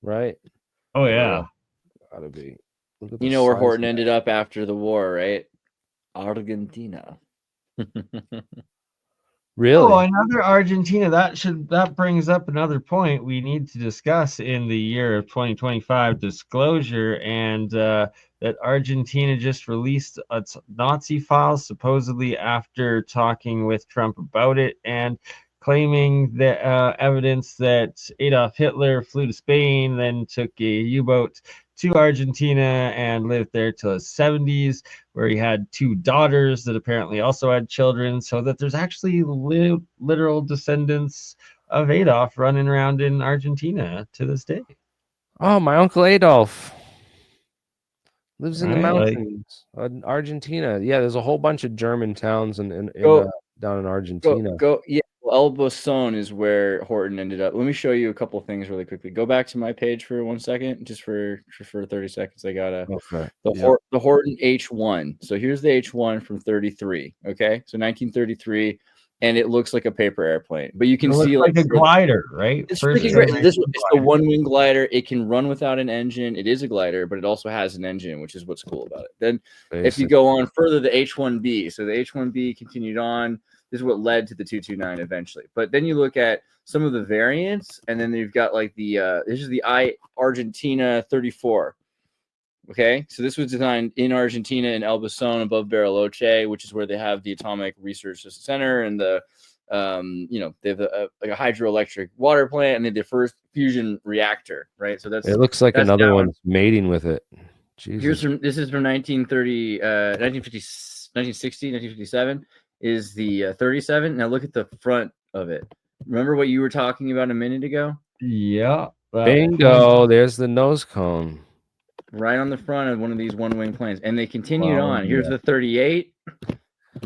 right?
Oh yeah,
gotta be. Look at
where Horton ended up after the war, right? Argentina.
Really?
Oh, another Argentina. That brings up another point we need to discuss in the year of 2025 disclosure, and that Argentina just released its Nazi files supposedly after talking with Trump about it and claiming the evidence that Adolf Hitler flew to Spain, then took a U-boat to Argentina and lived there till his 70s, where he had 2 daughters that apparently also had children, so that there's actually literal descendants of Adolf running around in Argentina to this day.
Oh, my uncle Adolf lives in the
Right,
mountains in Argentina. Yeah, there's a whole bunch of German towns down in Argentina.
Yeah, El Boson is where Horton ended up. Let me show you a couple things really quickly. Go back to my page for 1 second, just for 30 seconds. I gotta the Horton H1. So here's the H1 from 33. Okay, so 1933, and it looks like a paper airplane, but you can see
like a glider, right?
It's freaking great. It's the one-wing glider. It can run without an engine. It is a glider, but it also has an engine, which is what's cool about it. Then, if you go on further, the H1B. So the H1B continued on. This is what led to the 229 eventually. But then you look at some of the variants, and then you've got like the this is the Argentina 34. Okay, so this was designed in Argentina in El Boson above Bariloche, which is where they have the Atomic Research Center and the they have like a hydroelectric water plant, and they have their first fusion reactor, right? So it
looks like another one's mating with it. Jesus.
This is from 1930, 1950, 1960, 1957 is the 37. Now look at the front of it. Remember what you were talking about a minute ago?
Yeah.
Bingo. There's the nose cone.
Right on the front of one of these one-wing planes. And they continued on. Here's the 38.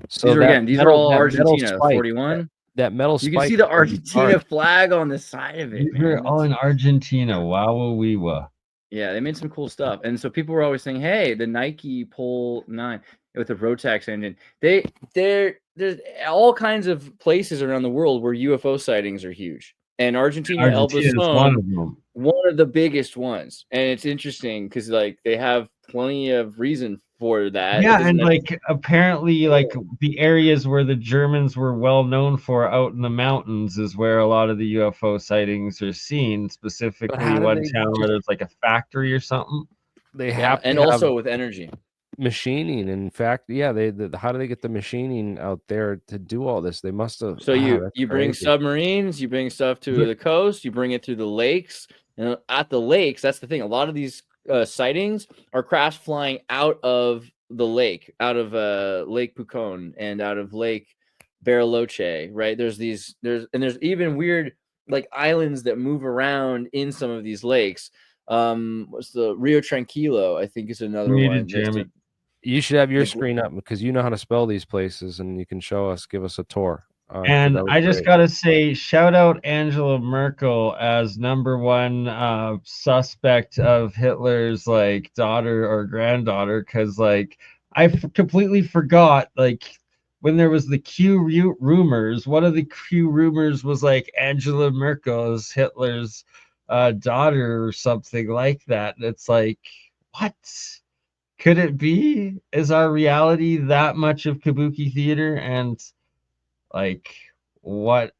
So
these are all Argentina. 41.
That metal
spike. You can see the Argentina flag on the side of it.
These are all in Argentina. Wow, wee-wah.
Yeah, they made some cool stuff. And so people were always saying, hey, the Nike Pole 9 with the Rotax engine. There's all kinds of places around the world where UFO sightings are huge. And Argentina, El
Argentina is one
Bosón,
of them.
one of the biggest ones. And it's interesting because like they have plenty of reason for that.
Yeah, and like apparently like the areas where the Germans were well known for out in the mountains is where a lot of the UFO sightings are seen, specifically
do
one
they
town where there's like a factory or something.
They
yeah,
have
and
to have
also with energy.
machining. In fact, yeah, how do they get the machining out there to do all this? They must have.
So you bring
crazy.
submarines, you bring stuff to the coast, you bring it through the lakes, and at the lakes, that's the thing. A lot of these sightings are crafts flying out of the lake, out of Lake Pucón and out of Lake Bariloche, right? There's even weird like islands that move around in some of these lakes. What's the Rio Tranquilo? I think is another one.
Jeremy.
You should have your screen up because you know how to spell these places, and you can give us a tour.
And I just gotta say, shout out Angela Merkel as #1 suspect of Hitler's like daughter or granddaughter, because like I completely forgot like when there was the Q rumors. One of the Q rumors was like Angela Merkel is Hitler's daughter or something like that. And it's like, what? Could it be? Is our reality that much of kabuki theater? And like, what?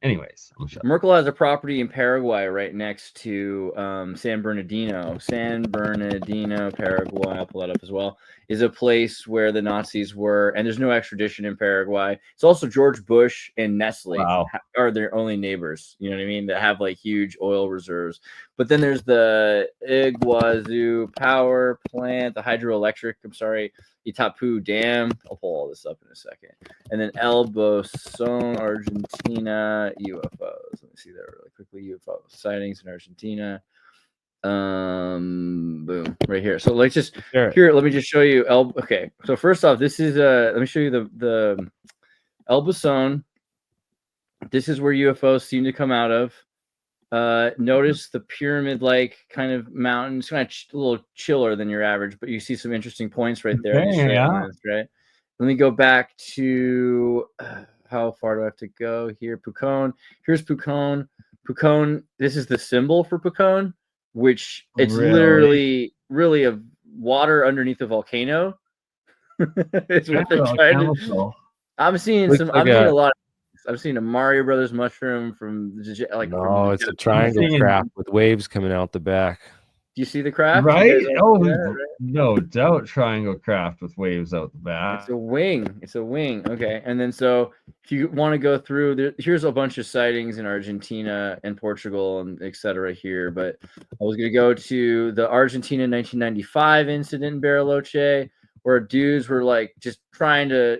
Anyways, I'm sure.
Merkel has a property in Paraguay right next to San Bernardino. San Bernardino, Paraguay, I'll pull that up as well, is a place where the Nazis were, and there's no extradition in Paraguay. It's also George Bush and Nestle are their only neighbors, you know what I mean, that have like huge oil reserves. But then there's the Iguazu power plant, the hydroelectric, Itapu Dam. I'll pull all this up in a second. And then El Bosón, Argentina, UFOs. Let me see that really quickly. UFO sightings in Argentina. Boom, right here. So let's just here. Let me just show you. Okay. So first off, this is let me show you the El Bosón. This is where UFOs seem to come out of. Notice the pyramid-like kind of mountain. It's kind of a little chiller than your average, but you see some interesting points right there. Lines, right. Let me go back to how far do I have to go here? Pucón. Here's Pucón. Pucón. This is the symbol for Pucón, which it's literally a water underneath a volcano. It's what they're trying to. I'm seeing some. I'm seeing a lot. I've seen a Mario Brothers mushroom from like.
No, it's a triangle craft with waves coming out the back.
Do you see the craft?
Right? Right? No doubt, triangle craft with waves out the back.
It's a wing. It's a wing. Okay, and then so if you want to go through, here's a bunch of sightings in Argentina and Portugal and etc. here. But I was going to go to the Argentina 1995 incident in Bariloche, where dudes were like just trying to,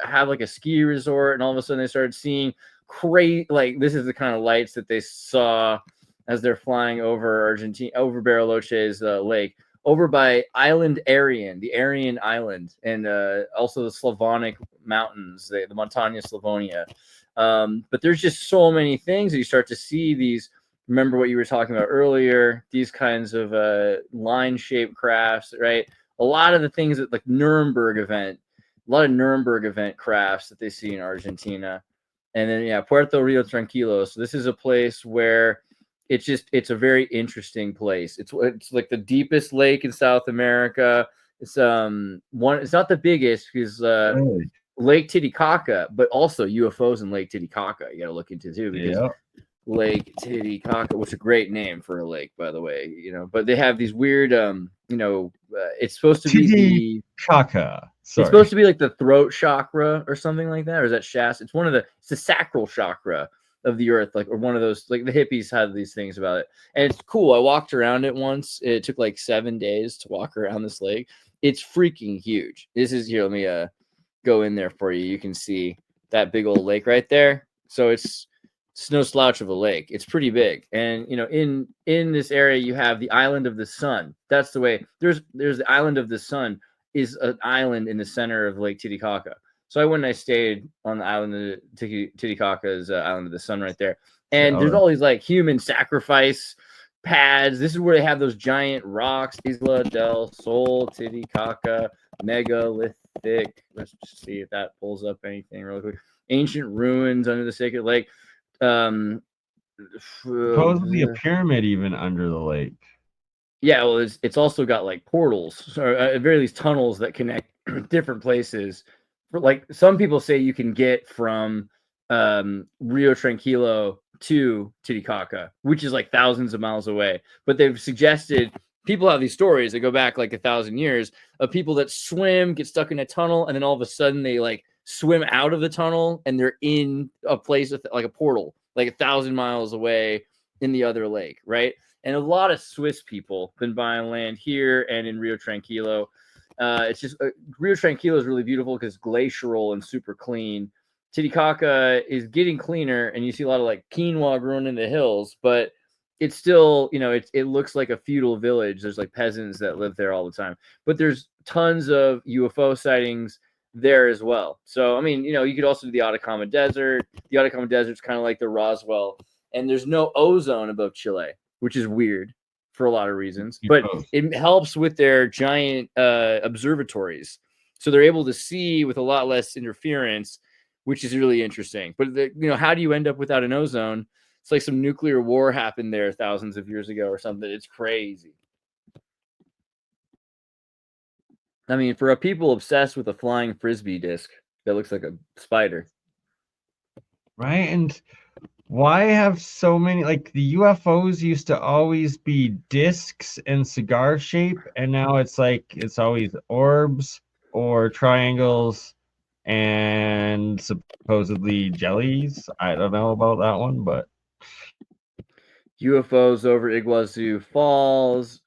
have like a ski resort, and all of a sudden they started seeing crazy, like this is the kind of lights that they saw as they're flying over Argentina, over Bariloche's lake, over by Island Aryan, the Aryan Island, and also the Slavonic mountains, the Montagna Slavonia. But there's just so many things that you start to see these. Remember what you were talking about earlier, these kinds of line-shaped crafts, right? A lot of the things that like Nuremberg event crafts that they see in Argentina. And then, Puerto Rio Tranquilo. So this is a place where it's a very interesting place. It's like the deepest lake in South America. It's it's not the biggest because Lake Titicaca, but also UFOs in Lake Titicaca you got to look into too, because Lake Titicaca, which is a great name for a lake, by the way, but they have these weird it's supposed to be
Titicaca.
It's supposed to be like the throat chakra or something like that, or is that Shasta? It's it's the sacral chakra of the earth, like, or one of those, like the hippies had these things about it, and it's cool. I walked around it once. It took like 7 days to walk around this lake. It's freaking huge. This is here. Let me go in there for you. You can see that big old lake right there. So it's no slouch of a lake. It's pretty big, and in this area you have the Island of the Sun. That's the way. There's the Island of the Sun is an island in the center of Lake Titicaca. So I went and I stayed on the island of Titicaca's Island of the Sun right there. And there's all these like human sacrifice pads. This is where they have those giant rocks. Isla del Sol, Titicaca, megalithic. Let's just see if that pulls up anything real quick. Ancient ruins under the sacred lake.
Supposedly a pyramid even under the lake.
Yeah, well, it's also got like portals, or at very least tunnels that connect different places. For like some people say, you can get from Rio Tranquilo to Titicaca, which is like thousands of miles away. But they've suggested people have these stories that go back like 1,000 years of people that swim, get stuck in a tunnel, and then all of a sudden they like swim out of the tunnel and they're in a place with like a portal, like 1,000 miles away in the other lake, right? And a lot of Swiss people been buying land here and in Rio Tranquilo. It's just Rio Tranquilo is really beautiful because it's glacial and super clean. Titicaca is getting cleaner, and you see a lot of like quinoa growing in the hills, but it's still, it looks like a feudal village. There's like peasants that live there all the time, but there's tons of UFO sightings there as well. So, I mean, you could also do the Atacama Desert. The Atacama Desert's kind of like the Roswell, and there's no ozone above Chile, which is weird for a lot of reasons, but it helps with their giant observatories. So they're able to see with a lot less interference, which is really interesting. But how do you end up without an ozone? It's like some nuclear war happened there thousands of years ago or something. It's crazy. I mean, for a people obsessed with a flying Frisbee disc that looks like a spider.
Right? And why have so many, like the UFOs used to always be discs and cigar shape, and now it's like it's always orbs or triangles and supposedly jellies. I don't know about that one, but
UFOs over Iguazu Falls.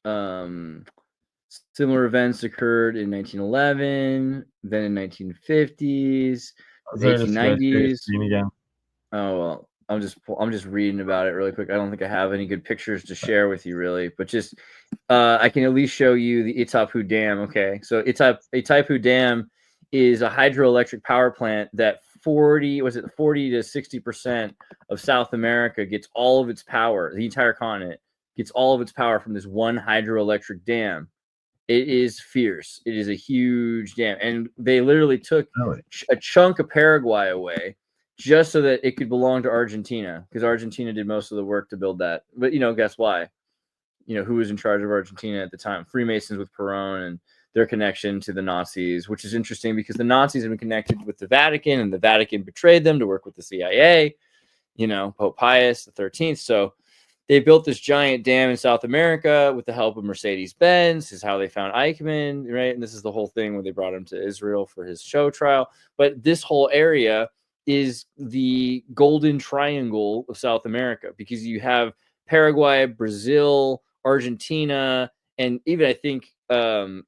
Similar events occurred in 1911, then in 1950s, 1890s. Oh well, I'm just reading about it really quick. I don't think I have any good pictures to share with you, really, but just I can at least show you the Itaipu Dam. Okay, so Itaipu Dam is a hydroelectric power plant that 40 to 60% of South America gets all of its power. The entire continent gets all of its power from this one hydroelectric dam. It is fierce. It is a huge dam, and they literally took a chunk of Paraguay away just so that it could belong to Argentina, because Argentina did most of the work to build that. But guess why? Who was in charge of Argentina at the time? Freemasons with Perón and their connection to the Nazis, which is interesting because the Nazis have been connected with the Vatican, and the Vatican betrayed them to work with the CIA. Pope Pius XIII. So they built this giant dam in South America with the help of Mercedes-Benz. This is how they found Eichmann, right? And this is the whole thing when they brought him to Israel for his show trial. But this whole area is the golden triangle of South America, because you have Paraguay, Brazil, Argentina, and even I think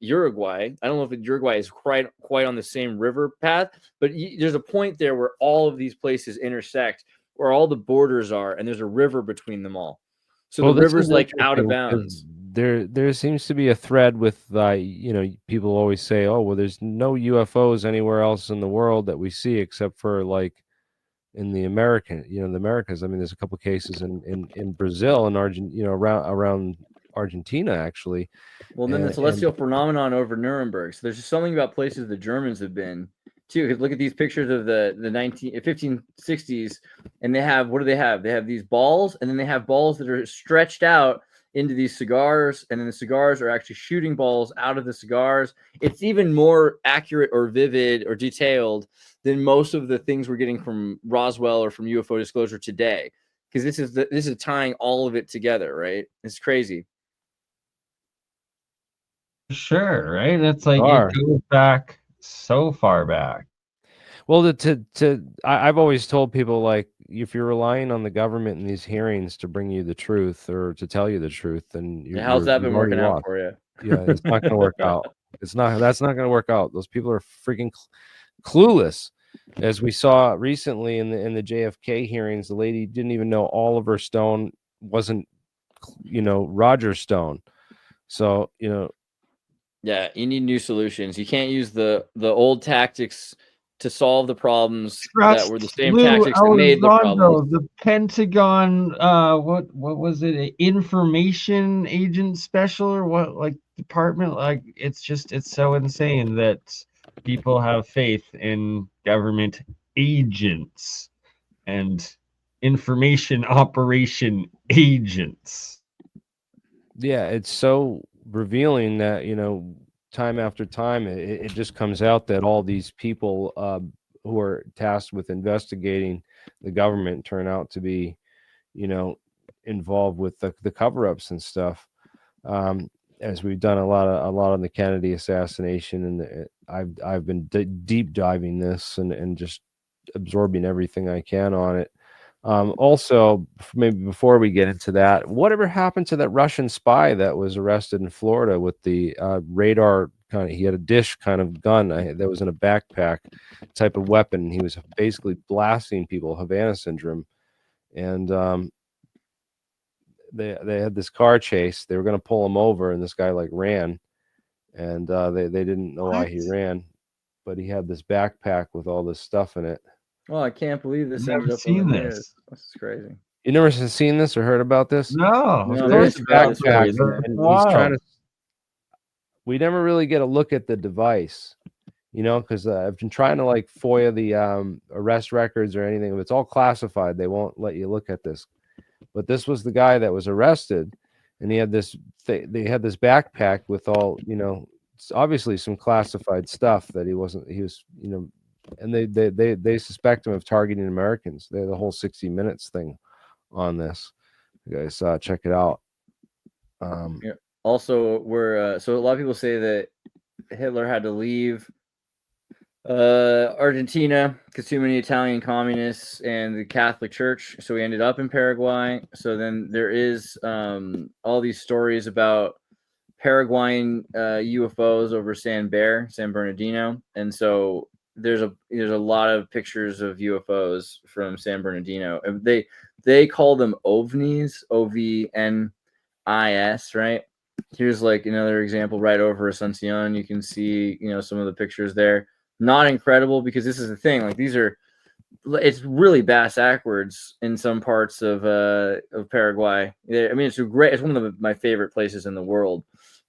Uruguay. I don't know if Uruguay is quite on the same river path, but there's a point there where all of these places intersect, where all the borders are, and there's a river between them all. So the river's like out of bounds.
There seems to be a thread with people always say, oh well, there's no UFOs anywhere else in the world that we see except for like in the Americas. I mean, there's a couple of cases in Brazil and Argentina, around Argentina actually.
Well, then the celestial phenomenon over Nuremberg. So there's just something about places the Germans have been too. Because look at these pictures of the 1560s, and they have, what do they have? They have these balls, and then they have balls that are stretched out into these cigars, and then the cigars are actually shooting balls out of the cigars. It's even more accurate or vivid or detailed than most of the things we're getting from Roswell or from UFO disclosure today, because this is tying all of it together, right? It's crazy.
Sure, right? It's like it goes back so far back.
Well, I've always told people, like, if you're relying on the government in these hearings to bring you the truth or to tell you the truth, then
how's that been working out for you?
Yeah, it's not going to work out. That's not going to work out. Those people are freaking clueless. As we saw recently in the JFK hearings, the lady didn't even know Oliver Stone wasn't, Roger Stone. So,
yeah, you need new solutions. You can't use the old tactics to solve the problems that were the same tactics that made the problems.
The Pentagon, what was it? Information agent special or what? Like department? Like it's so insane that people have faith in government agents, and information operation agents.
Yeah, it's so revealing that, you know, time after time, it just comes out that all these people who are tasked with investigating the government turn out to be, you know, involved with the cover-ups and stuff. As we've done a lot on the Kennedy assassination, and I've been deep diving this and just absorbing everything I can on it. Also, maybe before we get into that, whatever happened to that Russian spy that was arrested in Florida with the radar kind of? He had a dish kind of gun that was in a backpack type of weapon. He was basically blasting people, Havana syndrome, and they had this car chase. They were going to pull him over, and this guy like ran, and they didn't know why he ran, but he had this backpack with all this stuff in it.
Oh, I can't believe this
Never
ended up
seen
on the
this.
news. This is crazy.
You never seen this or heard about this?
No,
No,
of
there
course
is
not.
this crazy.
And
Wow.
he's trying to. We never really get a look at the device, you know, because I've been trying to like FOIA the arrest records or anything. If it's all classified, they won't let you look at this. But this was the guy that was arrested, and he had this. They had this backpack with all, you know, obviously some classified stuff that he wasn't. He was, you know, and they suspect him of targeting Americans. They had the whole 60 Minutes thing on this. You guys check it out.
Yeah. Also, we're so a lot of people say that Hitler had to leave Argentina because too many Italian communists and the Catholic Church, so he ended up in Paraguay. So then there is all these stories about Paraguayan UFOs over San Bernardino, and so there's a lot of pictures of UFOs from San Bernardino. And they call them ovnis, OVNIS, right? Here's like another example right over Asuncion. You can see, you know, some of the pictures there. Not incredible, because this is the thing. Like, it's really bass backwards in some parts of Paraguay. I mean, it's one of my favorite places in the world,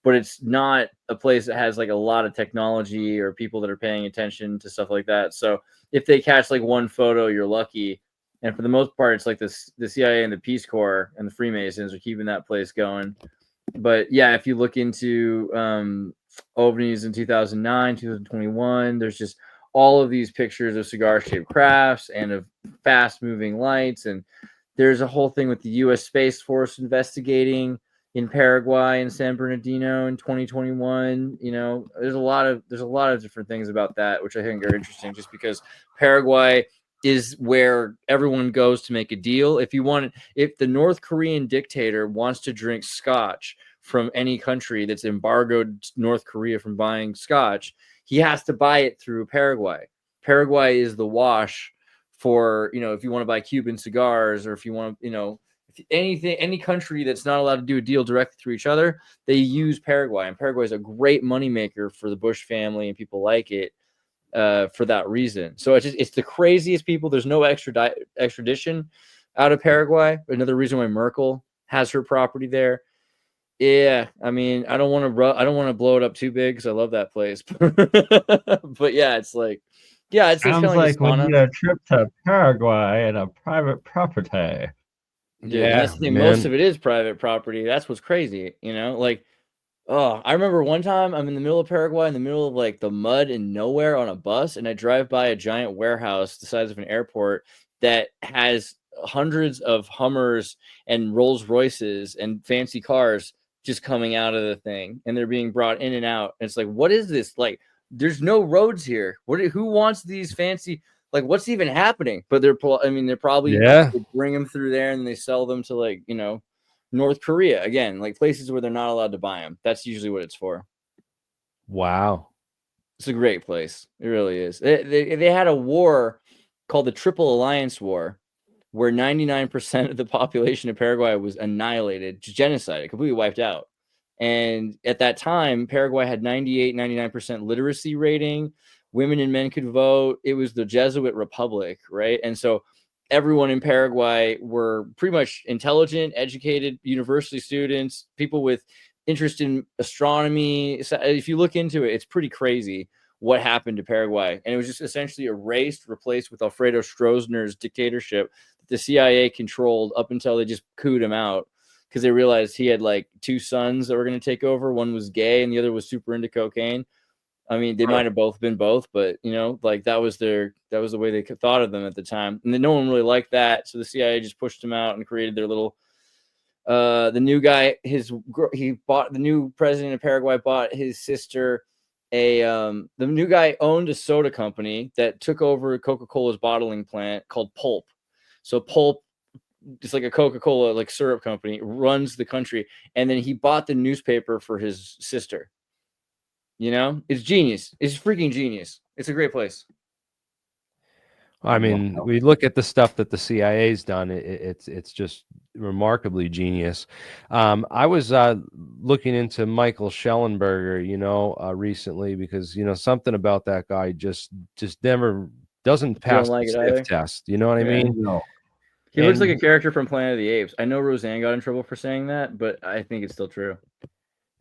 but it's not a place that has like a lot of technology or people that are paying attention to stuff like that. So if they catch like one photo, you're lucky. And for the most part, it's like the CIA and the Peace Corps and the Freemasons are keeping that place going. But yeah, if you look into ovnis in 2009, 2021, there's just all of these pictures of cigar-shaped crafts and of fast-moving lights. And there's a whole thing with the U.S. Space Force investigating in Paraguay and San Bernardino in 2021. You know, there's a lot of different things about that, which I think are interesting, just because Paraguay is where everyone goes to make a deal. If the North Korean dictator wants to drink scotch from any country that's embargoed North Korea from buying scotch, he has to buy it through Paraguay. Paraguay is the wash for, you know, if you want to buy Cuban cigars, or if you want to, you know, any country that's not allowed to do a deal directly through each other, they use Paraguay. And Paraguay is a great moneymaker for the Bush family and people like it. For that reason. So it's the craziest people. There's no extradition out of Paraguay. Another reason why Merkel has her property there. Yeah, I mean, I don't want to blow it up too big because I love that place. But yeah, it's like, yeah, it's
Sounds
kind of
like we need a trip to Paraguay and a private property.
Yeah,
Yeah,
and that's the thing.
man.
Most of it is private property. That's what's crazy, you know. Like, oh, I remember one time I'm in the middle of Paraguay, in the middle of like the mud and nowhere on a bus, and I drive by a giant warehouse the size of an airport that has hundreds of Hummers and Rolls Royces and fancy cars just coming out of the thing, and they're being brought in and out. And it's like, what is this? Like, there's no roads here. Who wants these fancy? Like, what's even happening? But they're probably
Yeah.
they bring them through there and they sell them to, like, you know, North Korea, again, like places where they're not allowed to buy them. That's usually what it's for.
Wow.
It's a great place. It really is. They had a war called the Triple Alliance War, where 99% of the population of Paraguay was annihilated, genocided, completely wiped out. And at that time, Paraguay had 99% literacy rating. Women and men could vote. It was the Jesuit Republic, right? And so everyone in Paraguay were pretty much intelligent, educated, university students, people with interest in astronomy. So if you look into it, it's pretty crazy what happened to Paraguay. And it was just essentially erased, replaced with Alfredo Stroessner's dictatorship. the CIA controlled up until they just cooed him out because they realized he had like 2 sons that were going to take over. One was gay and the other was super into cocaine. I mean, they might have both been both, but you know, like that was the way they thought of them at the time. And then no one really liked that. So the CIA just pushed them out and created their little, the new guy, the new president of Paraguay bought his sister the new guy owned a soda company that took over Coca-Cola's bottling plant called Pulp. So Pulp, it's like a Coca-Cola like syrup company, runs the country, and then he bought the newspaper for his sister. You know, it's genius. It's freaking genius. It's a great place.
I mean, we look at the stuff that the CIA's done. It's just remarkably genius. I was looking into Michael Schellenberger, you know, recently because you know something about that guy just never doesn't pass
like
the
it either?
sniff test. You know what I mean?
No.
He looks
And-
like a character from Planet of the Apes. I know Roseanne got in trouble for saying that, but I think it's still true.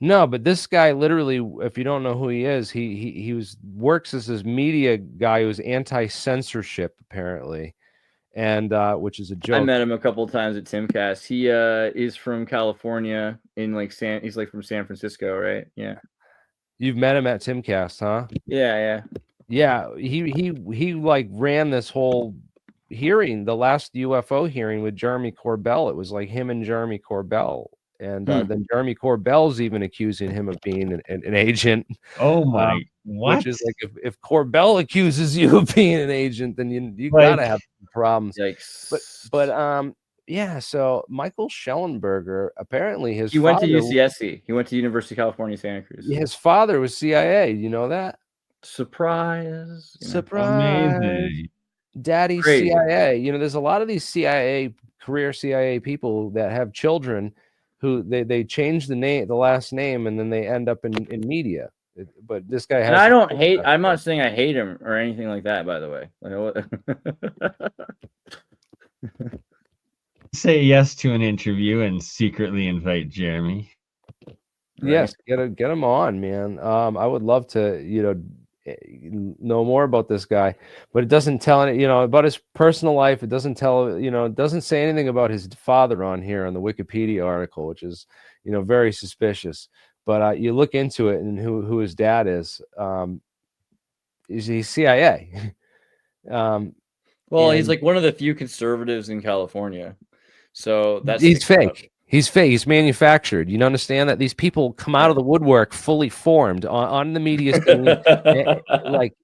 No, but this guy literally, if you don't know who he is, he works as this media guy who's anti-censorship apparently, and which is a joke.
I met him a couple of times at Timcast. He is from California in like he's like from San Francisco, right? Yeah.
You've met him at Timcast, huh?
Yeah.
Yeah, he like ran this whole hearing, the last UFO hearing with Jeremy Corbell. It was like him and Jeremy Corbell. And then Jeremy Corbell's even accusing him of being an agent.
Oh my! What?
Which is like if Corbell accuses you of being an agent, then you
Like-
gotta have problems.
Yikes.
But yeah. So Michael Schellenberger, apparently
he went to UCSC. He went to University of California, Santa Cruz.
His father was CIA. You know that?
Surprise!
Surprise!
Amazing.
Daddy
Crazy.
CIA. You know, there's a lot of these career CIA people that have children who they change the last name, and then they end up in media. But this guy has.
And I don't hate. I'm not saying I hate him or anything like that. By the way,
Say yes to an interview and secretly invite Jeremy.
Yes, get him on, man. I would love to, know more about this guy, but it doesn't tell any, about his personal life. It doesn't tell, it doesn't say anything about his father on here on the Wikipedia article, which is, very suspicious. But you look into it and who his dad is. He's CIA.
Well, he's like one of the few conservatives in California, so that's
he's fake. He's fake. He's manufactured. You understand that these people come out of the woodwork fully formed on the media scene. Like,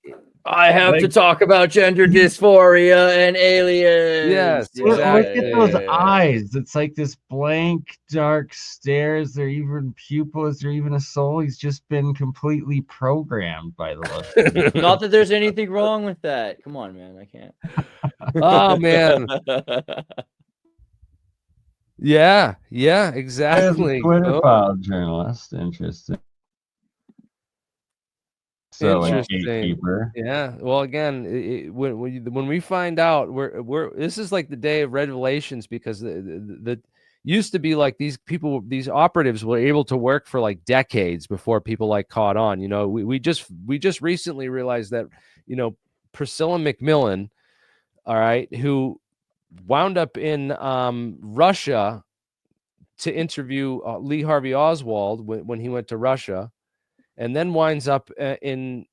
I have to talk about gender dysphoria and aliens.
Yes,
Look
exactly.
at those eyes. It's like this blank, dark stares. They're even pupils. They're even a soul. He's just been completely programmed by the look.
Not that there's anything wrong with that. Come on, man. I can't.
Oh man. Yeah, exactly.
Twitter file journalist. Interesting. So
Interesting.
gatekeeper.
Yeah. Well, again, when we find out, we're this is like the day of revelations, because the used to be like these people, these operatives were able to work for like decades before people like caught on. We just recently realized that Priscilla McMillan, all right, who wound up in Russia to interview Lee Harvey Oswald when he went to Russia, and then winds up in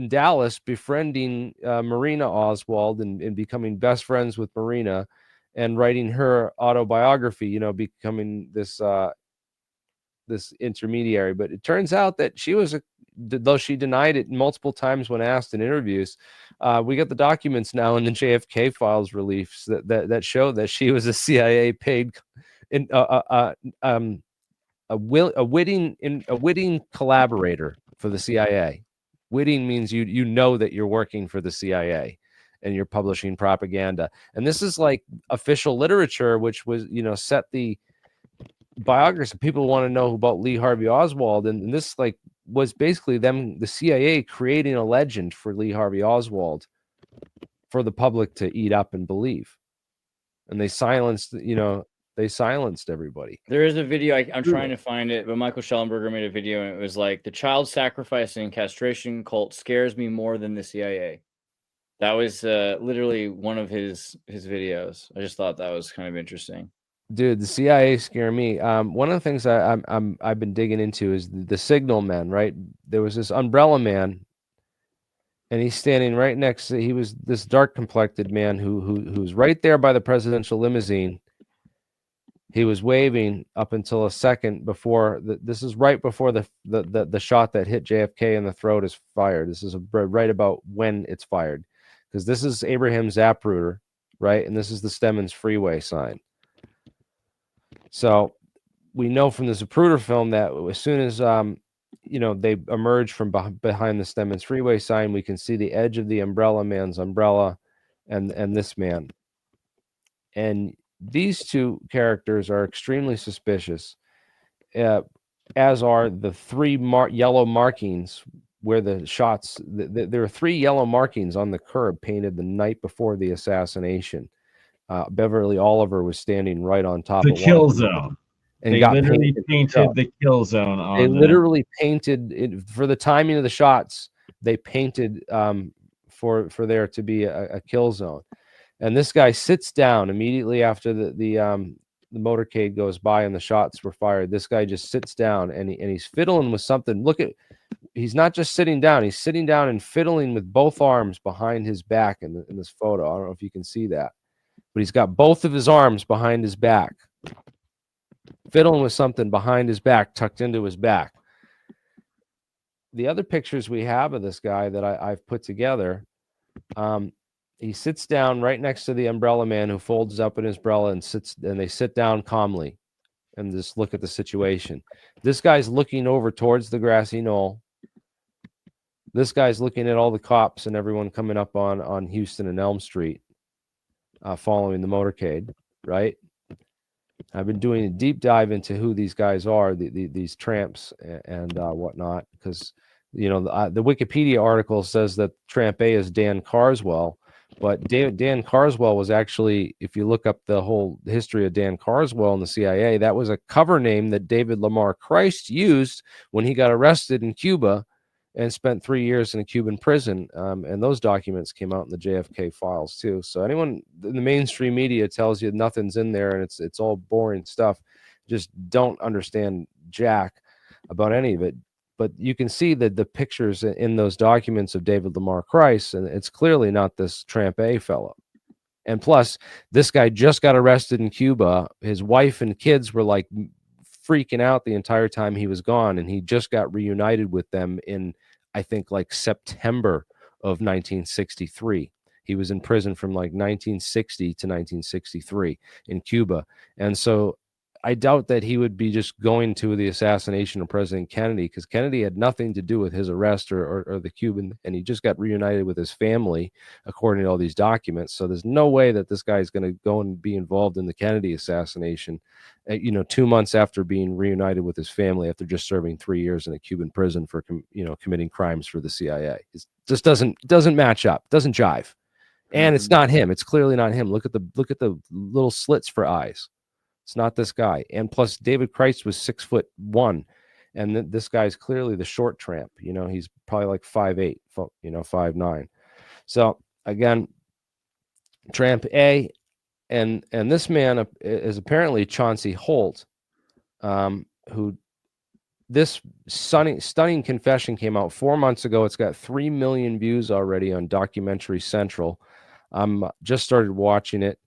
Dallas befriending Marina Oswald and becoming best friends with Marina and writing her autobiography, becoming this intermediary. But it turns out that she was though she denied it multiple times when asked in interviews. We got the documents now in the JFK files release that show that she was a CIA paid a witting collaborator for the CIA. Witting means you know that you're working for the CIA and you're publishing propaganda. And this is like official literature, which was set the biography. People want to know about Lee Harvey Oswald, and this like was basically the CIA creating a legend for Lee Harvey Oswald for the public to eat up and believe. And they silenced everybody.
There is a video, I'm trying to find it, but Michael Schellenberger made a video, and it was like, the child sacrificing castration cult scares me more than the CIA. That was literally one of his videos. I just thought that was kind of interesting.
Dude, the CIA scare me. One of the things I've been digging into is the signal men, right? There was this umbrella man, and he's standing right next to, he was this dark complected man who's right there by the presidential limousine. He was waving up until a second before this is right before the shot that hit JFK in the throat is fired. This is right about when it's fired, because this is Abraham Zapruder, right? And this is the Stemmons Freeway sign. So we know from the Zapruder film that as soon as they emerge from behind the Stemmons Freeway sign, we can see the edge of the umbrella man's umbrella, and this man. And these two characters are extremely suspicious, as are the three yellow markings where the shots. There are three yellow markings on the curb painted the night before the assassination. Beverly Oliver was standing right on top
The
of
kill
one,
zone.
and
They
got
literally
painted
the kill zone on
They
them.
literally painted it for the timing of the shots. They painted for there to be a kill zone, and this guy sits down immediately after the motorcade goes by and the shots were fired. This guy just sits down and he's fiddling with something. Look at, he's not just sitting down; he's sitting down and fiddling with both arms behind his back in this photo. I don't know if you can see that, but he's got both of his arms behind his back, fiddling with something behind his back, tucked into his back. The other pictures we have of this guy that I've put together, he sits down right next to the umbrella man who folds up in his umbrella and they sit down calmly and just look at the situation. This guy's looking over towards the grassy knoll. This guy's looking at all the cops and everyone coming up on Houston and Elm Street, following the motorcade, right? I've been doing a deep dive into who these guys are, these tramps and whatnot, because the Wikipedia article says that Tramp A is Dan Carswell, but Dan Carswell was actually, if you look up the whole history of Dan Carswell in the CIA, that was a cover name that David Lamar Christ used when he got arrested in Cuba and spent 3 years in a Cuban prison. And those documents came out in the JFK files too. So anyone in the mainstream media tells you nothing's in there and it's all boring stuff, just don't understand jack about any of it. But you can see that the pictures in those documents of David Lamar Christ, and it's clearly not this Tramp A fellow. And plus, this guy just got arrested in Cuba. His wife and kids were like freaking out the entire time he was gone, and he just got reunited with them in, I think, like September of 1963. He was in prison from like 1960 to 1963 in Cuba. And so I doubt that he would be just going to the assassination of President Kennedy, because Kennedy had nothing to do with his arrest or the Cuban, and he just got reunited with his family, according to all these documents. So there's no way that this guy is going to go and be involved in the Kennedy assassination, 2 months after being reunited with his family after just serving 3 years in a Cuban prison for, committing crimes for the CIA. It just doesn't match up, doesn't jive. And it's not him. It's clearly not him. Look at the little slits for eyes. It's not this guy. And plus, David Christ was 6'1", and this guy's clearly the short tramp. He's probably like 5'8", 5'9". So again, Tramp A, and this man is apparently Chauncey Holt, who this stunning confession came out 4 months ago. It's got 3 million views already on Documentary Central. Just started watching it.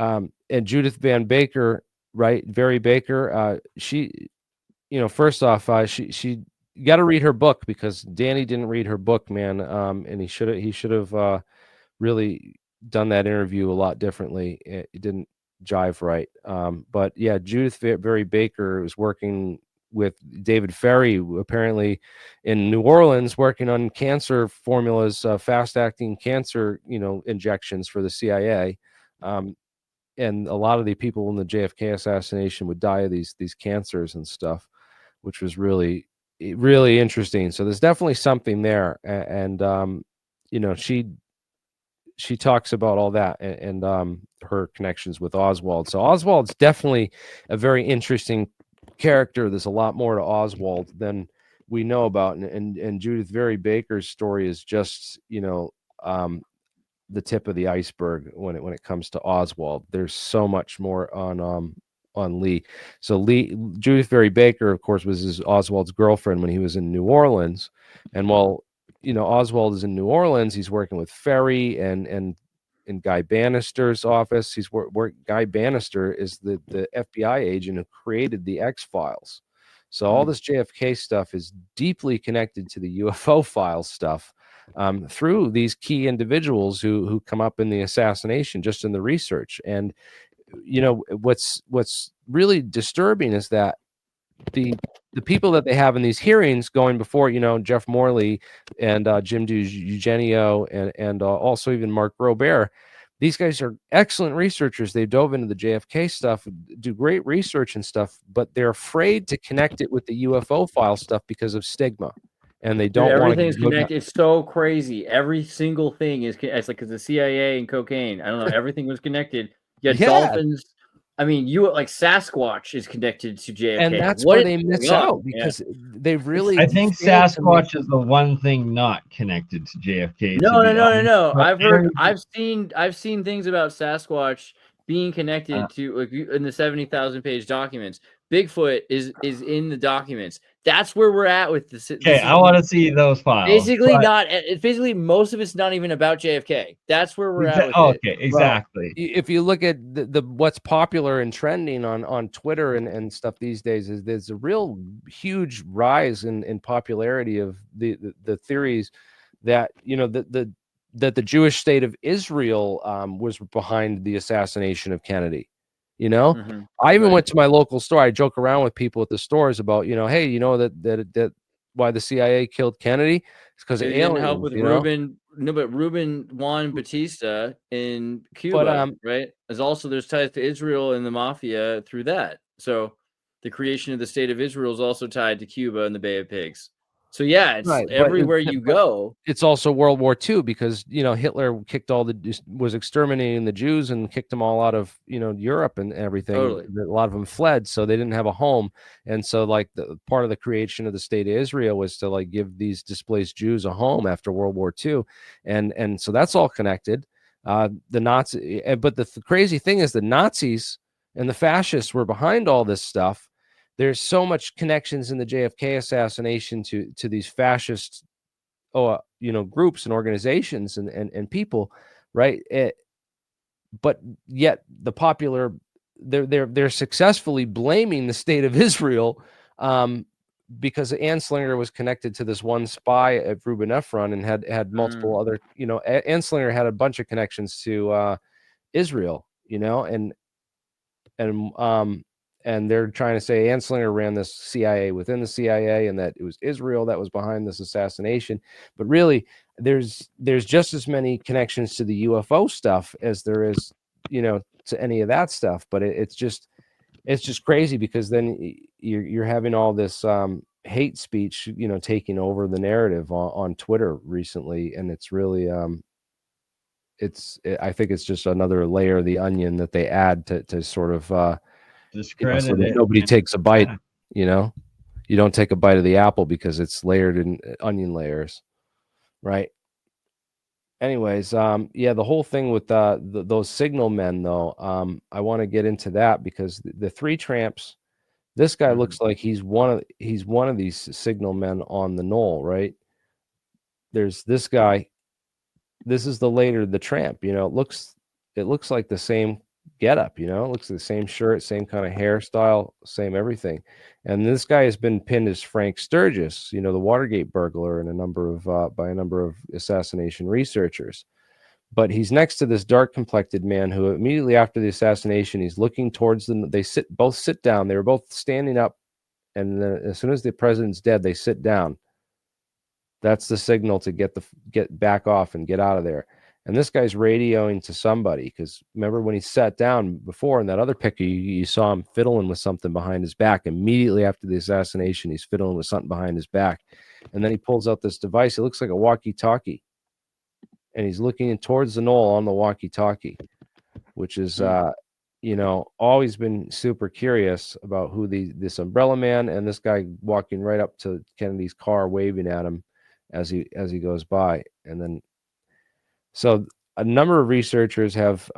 And Judith Van Baker, right? Very Baker. She, first off, she got to read her book, because Danny didn't read her book, man. And he should have really done that interview a lot differently. It didn't jive right. But yeah, Judith Very Baker was working with David Ferry, apparently in New Orleans, working on cancer formulas, fast-acting cancer, injections for the CIA. And a lot of the people in the JFK assassination would die of these cancers and stuff, which was really, really interesting. So there's definitely something there. And she talks about all that and her connections with Oswald. So Oswald's definitely a very interesting character. There's a lot more to Oswald than we know about. And Judith Very Baker's story is just, the tip of the iceberg when it comes to Oswald. There's so much more on Lee. So Judith Berry Baker, of course, was Oswald's girlfriend when he was in New Orleans. And while Oswald is in New Orleans, he's working with Ferry and in Guy Bannister's office. Guy Bannister is the FBI agent who created the X-Files. So all this JFK stuff is deeply connected to the UFO file stuff through these key individuals who come up in the assassination, just in the research. And what's really disturbing is that the people that they have in these hearings going before, Jeff Morley and Jim Eugenio and also even Mark Robert, these guys are excellent researchers. They dove into the JFK stuff, do great research and stuff, but they're afraid to connect it with the UFO file stuff because of stigma. And they don't want
everything's connected. It's so crazy. Every single thing is, it's like, because the CIA and cocaine, I don't know, everything was connected. You had dolphins. I mean, like Sasquatch is connected to JFK.
And that's where they miss out, because they really.
I think Sasquatch is the one thing not connected to JFK.
No. I've seen things about Sasquatch being connected to, like, in the 70,000 page documents. Bigfoot is in the documents. That's where we're at with this.
Okay, I want to see those files.
Basically, most of it's not even about JFK. That's where we're at with it.
Okay, exactly.
Well, if you look at the what's popular and trending on Twitter and stuff these days, is there's a real huge rise in popularity of the theories that that the Jewish state of Israel was behind the assassination of Kennedy. I even went to my local store. I joke around with people at the stores about, hey, that why the CIA killed Kennedy? It's because it
didn't help with Ruben. No, but Ruben Juan Batista in Cuba, right? There's ties to Israel and the mafia through that. So the creation of the state of Israel is also tied to Cuba and the Bay of Pigs. So yeah, it's everywhere you go.
It's also World War II, because Hitler was exterminating the Jews and kicked them all out of Europe and everything.
Totally.
A lot of them fled, so they didn't have a home. And so, like, the part of the creation of the state of Israel was to, like, give these displaced Jews a home after World War II, and so that's all connected. The Nazi, but the crazy thing is the Nazis and the fascists were behind all this stuff. There's so much connections in the JFK assassination to these fascist, groups and organizations and people, right? But yet the popular, they're successfully blaming the state of Israel, because Anslinger was connected to this one spy at Reuben Ephron and had multiple other, Anslinger had a bunch of connections to Israel, and they're trying to say Anslinger ran this CIA within the CIA, and that it was Israel that was behind this assassination. But really, there's just as many connections to the UFO stuff as there is, to any of that stuff. But it's just crazy, because then you're having all this hate speech, taking over the narrative on Twitter recently, and it's really I think it's just another layer of the onion that they add to sort of
discredit
so that
it.
nobody takes a bite. You don't take a bite of the apple because it's layered in onion layers, right? Anyways, the whole thing with those signal men, though, I want to get into that, because the three tramps, this guy looks like he's one of these signal men on the knoll, right? There's this guy. This is the tramp. It looks like the same getup, it looks like the same shirt, same kind of hairstyle, same everything. And this guy has been pinned as Frank Sturgis, the Watergate burglar, and by a number of assassination researchers. But he's next to this dark complected man who, immediately after the assassination, he's looking towards them. They both sit down. They were both standing up, and then as soon as the president's dead, they sit down. That's the signal to get back off and get out of there. And this guy's radioing to somebody, because remember when he sat down before in that other picture, you saw him fiddling with something behind his back. Immediately after the assassination, he's fiddling with something behind his back. And then he pulls out this device. It looks like a walkie-talkie. And he's looking towards the knoll on the walkie-talkie, which is, always been super curious about who this umbrella man and this guy walking right up to Kennedy's car, waving at him as he goes by. And then, so a number of researchers have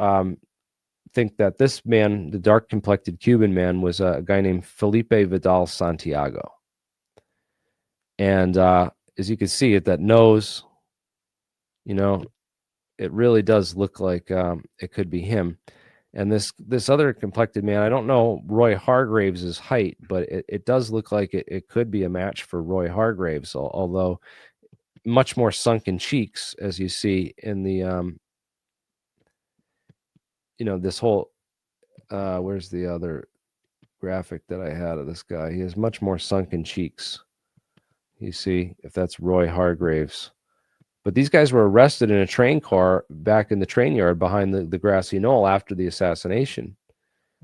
think that this man, the dark complected Cuban man, was a guy named Felipe Vidal Santiago. And as you can see at that nose, you know, it really does look like it could be him. And this other complected man, I don't know Roy Hargraves' height, but it does look like it could be a match for Roy Hargraves, although much more sunken cheeks, as you see in the this whole where's the other graphic that I had of this guy? He has much more sunken cheeks. You see, if that's Roy Hargraves. But these guys were arrested in a train car back in the train yard behind the grassy knoll after the assassination.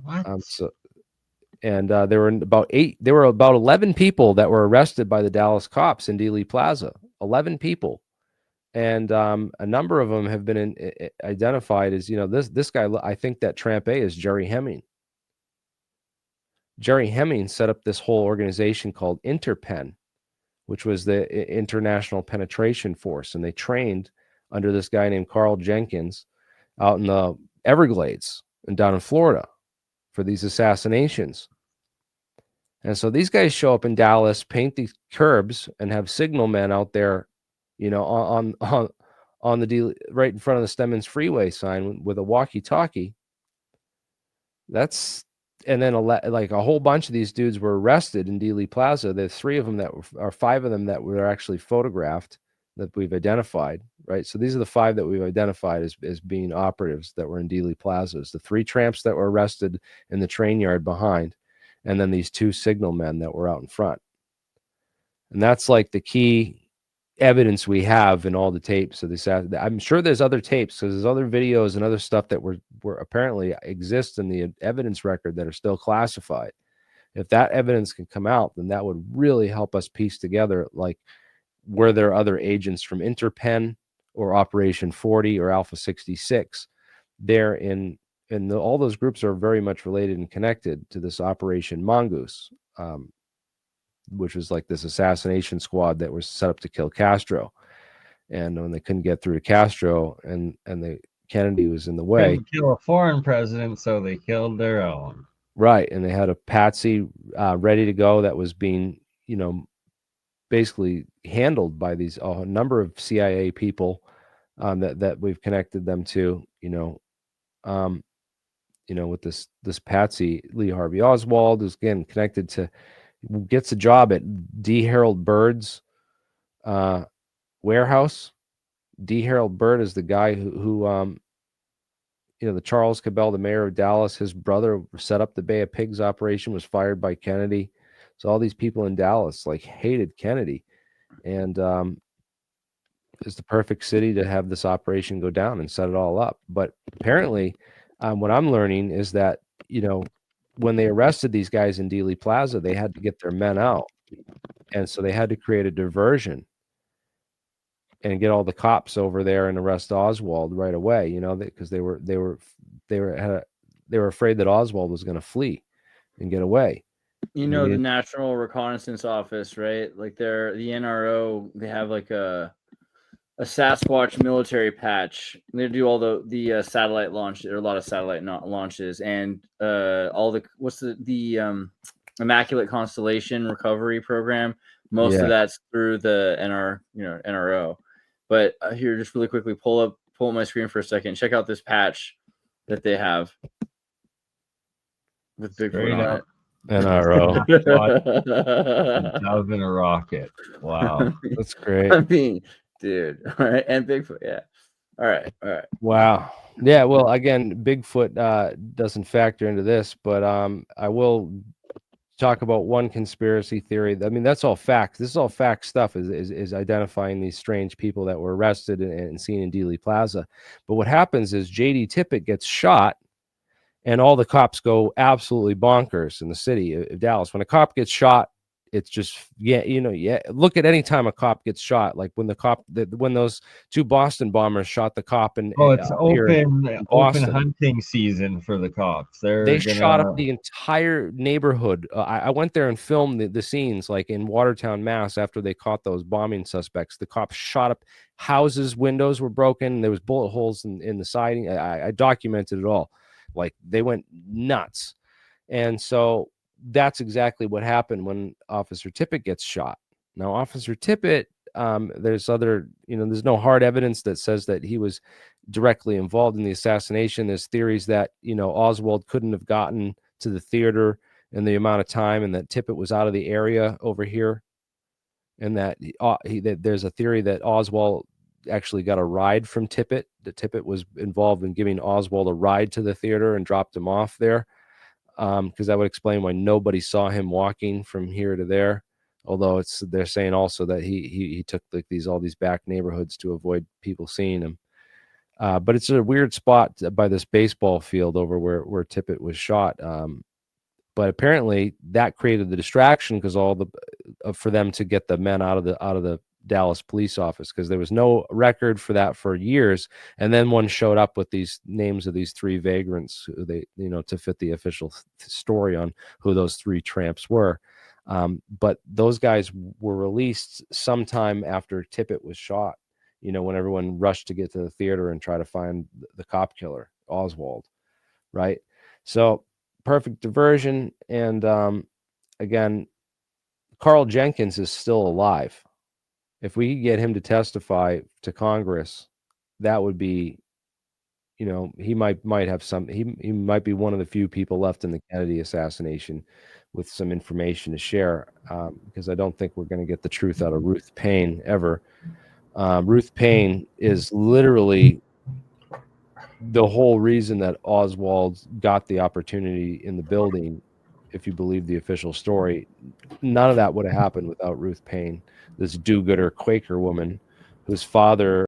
What?
There were about 11 people that were arrested by the Dallas cops in Dealey Plaza. 11 people. And a number of them have been identified as, this guy, I think that Tramp A is Jerry Hemming. Jerry Hemming set up this whole organization called Interpen, which was the International Penetration Force. And they trained under this guy named Carl Jenkins out in the Everglades and down in Florida for these assassinations. And so these guys show up in Dallas, paint these curbs, and have signal men out there, on the deal right in front of the Stemmons Freeway sign with a walkie-talkie. And then like a whole bunch of these dudes were arrested in Dealey Plaza. There's 5 of them that were actually photographed that we've identified, right? So these are the 5 that we've identified as being operatives that were in Dealey Plazas. The 3 tramps that were arrested in the train yard behind, and then these 2 signal men that were out in front. And that's like the key evidence we have in all the tapes of this. I'm sure there's other tapes, because there's other videos and other stuff that were apparently exist in the evidence record that are still classified. If that evidence can come out, then that would really help us piece together, like, were there other agents from Interpen or Operation 40 or Alpha 66 there all those groups are very much related and connected to this Operation Mongoose, which was like this assassination squad that was set up to kill Castro. And when they couldn't get through to Castro and Kennedy was in the way.
Couldn't kill a foreign president, so they killed their own.
Right. And they had a patsy ready to go that was being, basically handled by these a number of CIA people that we've connected them to, with this patsy, Lee Harvey Oswald, who's again connected to, gets a job at D. Harold Bird's warehouse. D. Harold Bird is the guy who the Charles Cabell, the mayor of Dallas, his brother set up the Bay of Pigs operation, was fired by Kennedy. So all these people in Dallas hated Kennedy, and it's the perfect city to have this operation go down and set it all up. But apparently, what I'm learning is that, when they arrested these guys in Dealey Plaza, they had to get their men out. And so they had to create a diversion and get all the cops over there and arrest Oswald right away, because they were afraid that Oswald was going to flee and get away.
The National Reconnaissance Office, right? Like the NRO, they have like a Sasquatch military patch. They do all the satellite launch. There are a lot of satellite launches, and all the Immaculate Constellation Recovery Program. Most of that's through the NRO. But here, just really quickly, pull up my screen for a second. Check out this patch that they have with Bigfoot on it.
NRO.
Dove in a rocket. Wow.
That's great.
I mean, dude. All right. And Bigfoot. Yeah. All right.
Wow. Yeah. Well, again, Bigfoot doesn't factor into this, but I will talk about one conspiracy theory. I mean, that's all facts. This is all fact stuff, is identifying these strange people that were arrested and seen in Dealey Plaza. But what happens is J.D. Tippit gets shot, and all the cops go absolutely bonkers in the city of Dallas. When a cop gets shot it's just, look at any time a cop gets shot, like when when those two Boston bombers shot the cop in
it's
here in
open
Boston.
hunting season for the cops.
They shot up the entire neighborhood. I went there and filmed the scenes, like in Watertown, Mass. After they caught those bombing suspects, the cops shot up houses, windows were broken, there was bullet holes in the siding. I documented it all. Like, they went nuts. And so that's exactly what happened when Officer Tippett gets shot. Now, Officer Tippett, there's no hard evidence that says that he was directly involved in the assassination. There's theories that, Oswald couldn't have gotten to the theater in the amount of time, and that Tippett was out of the area over here. And that there's a theory that Oswald actually got a ride from Tippett, that Tippett was involved in giving Oswald a ride to the theater and dropped him off there. Because that would explain why nobody saw him walking from here to there. Although they're saying also that he took all these back neighborhoods to avoid people seeing him. But it's a weird spot by this baseball field over where Tippett was shot. But apparently that created the distraction because for them to get the men out of the Dallas police office, because there was no record for that for years. And then one showed up with these names of these three vagrants who to fit the official story on who those three tramps were. But those guys were released sometime after Tippett was shot, when everyone rushed to get to the theater and try to find the cop killer, Oswald. Right. So perfect diversion. And again, Carl Jenkins is still alive. If we could get him to testify to Congress, that would be, he might have some, he might be one of the few people left in the Kennedy assassination with some information to share, because I don't think we're going to get the truth out of Ruth Payne ever. Ruth Payne is literally the whole reason that Oswald got the opportunity in the building, if you believe the official story. None of that would have happened without Ruth Payne, this do-gooder Quaker woman whose father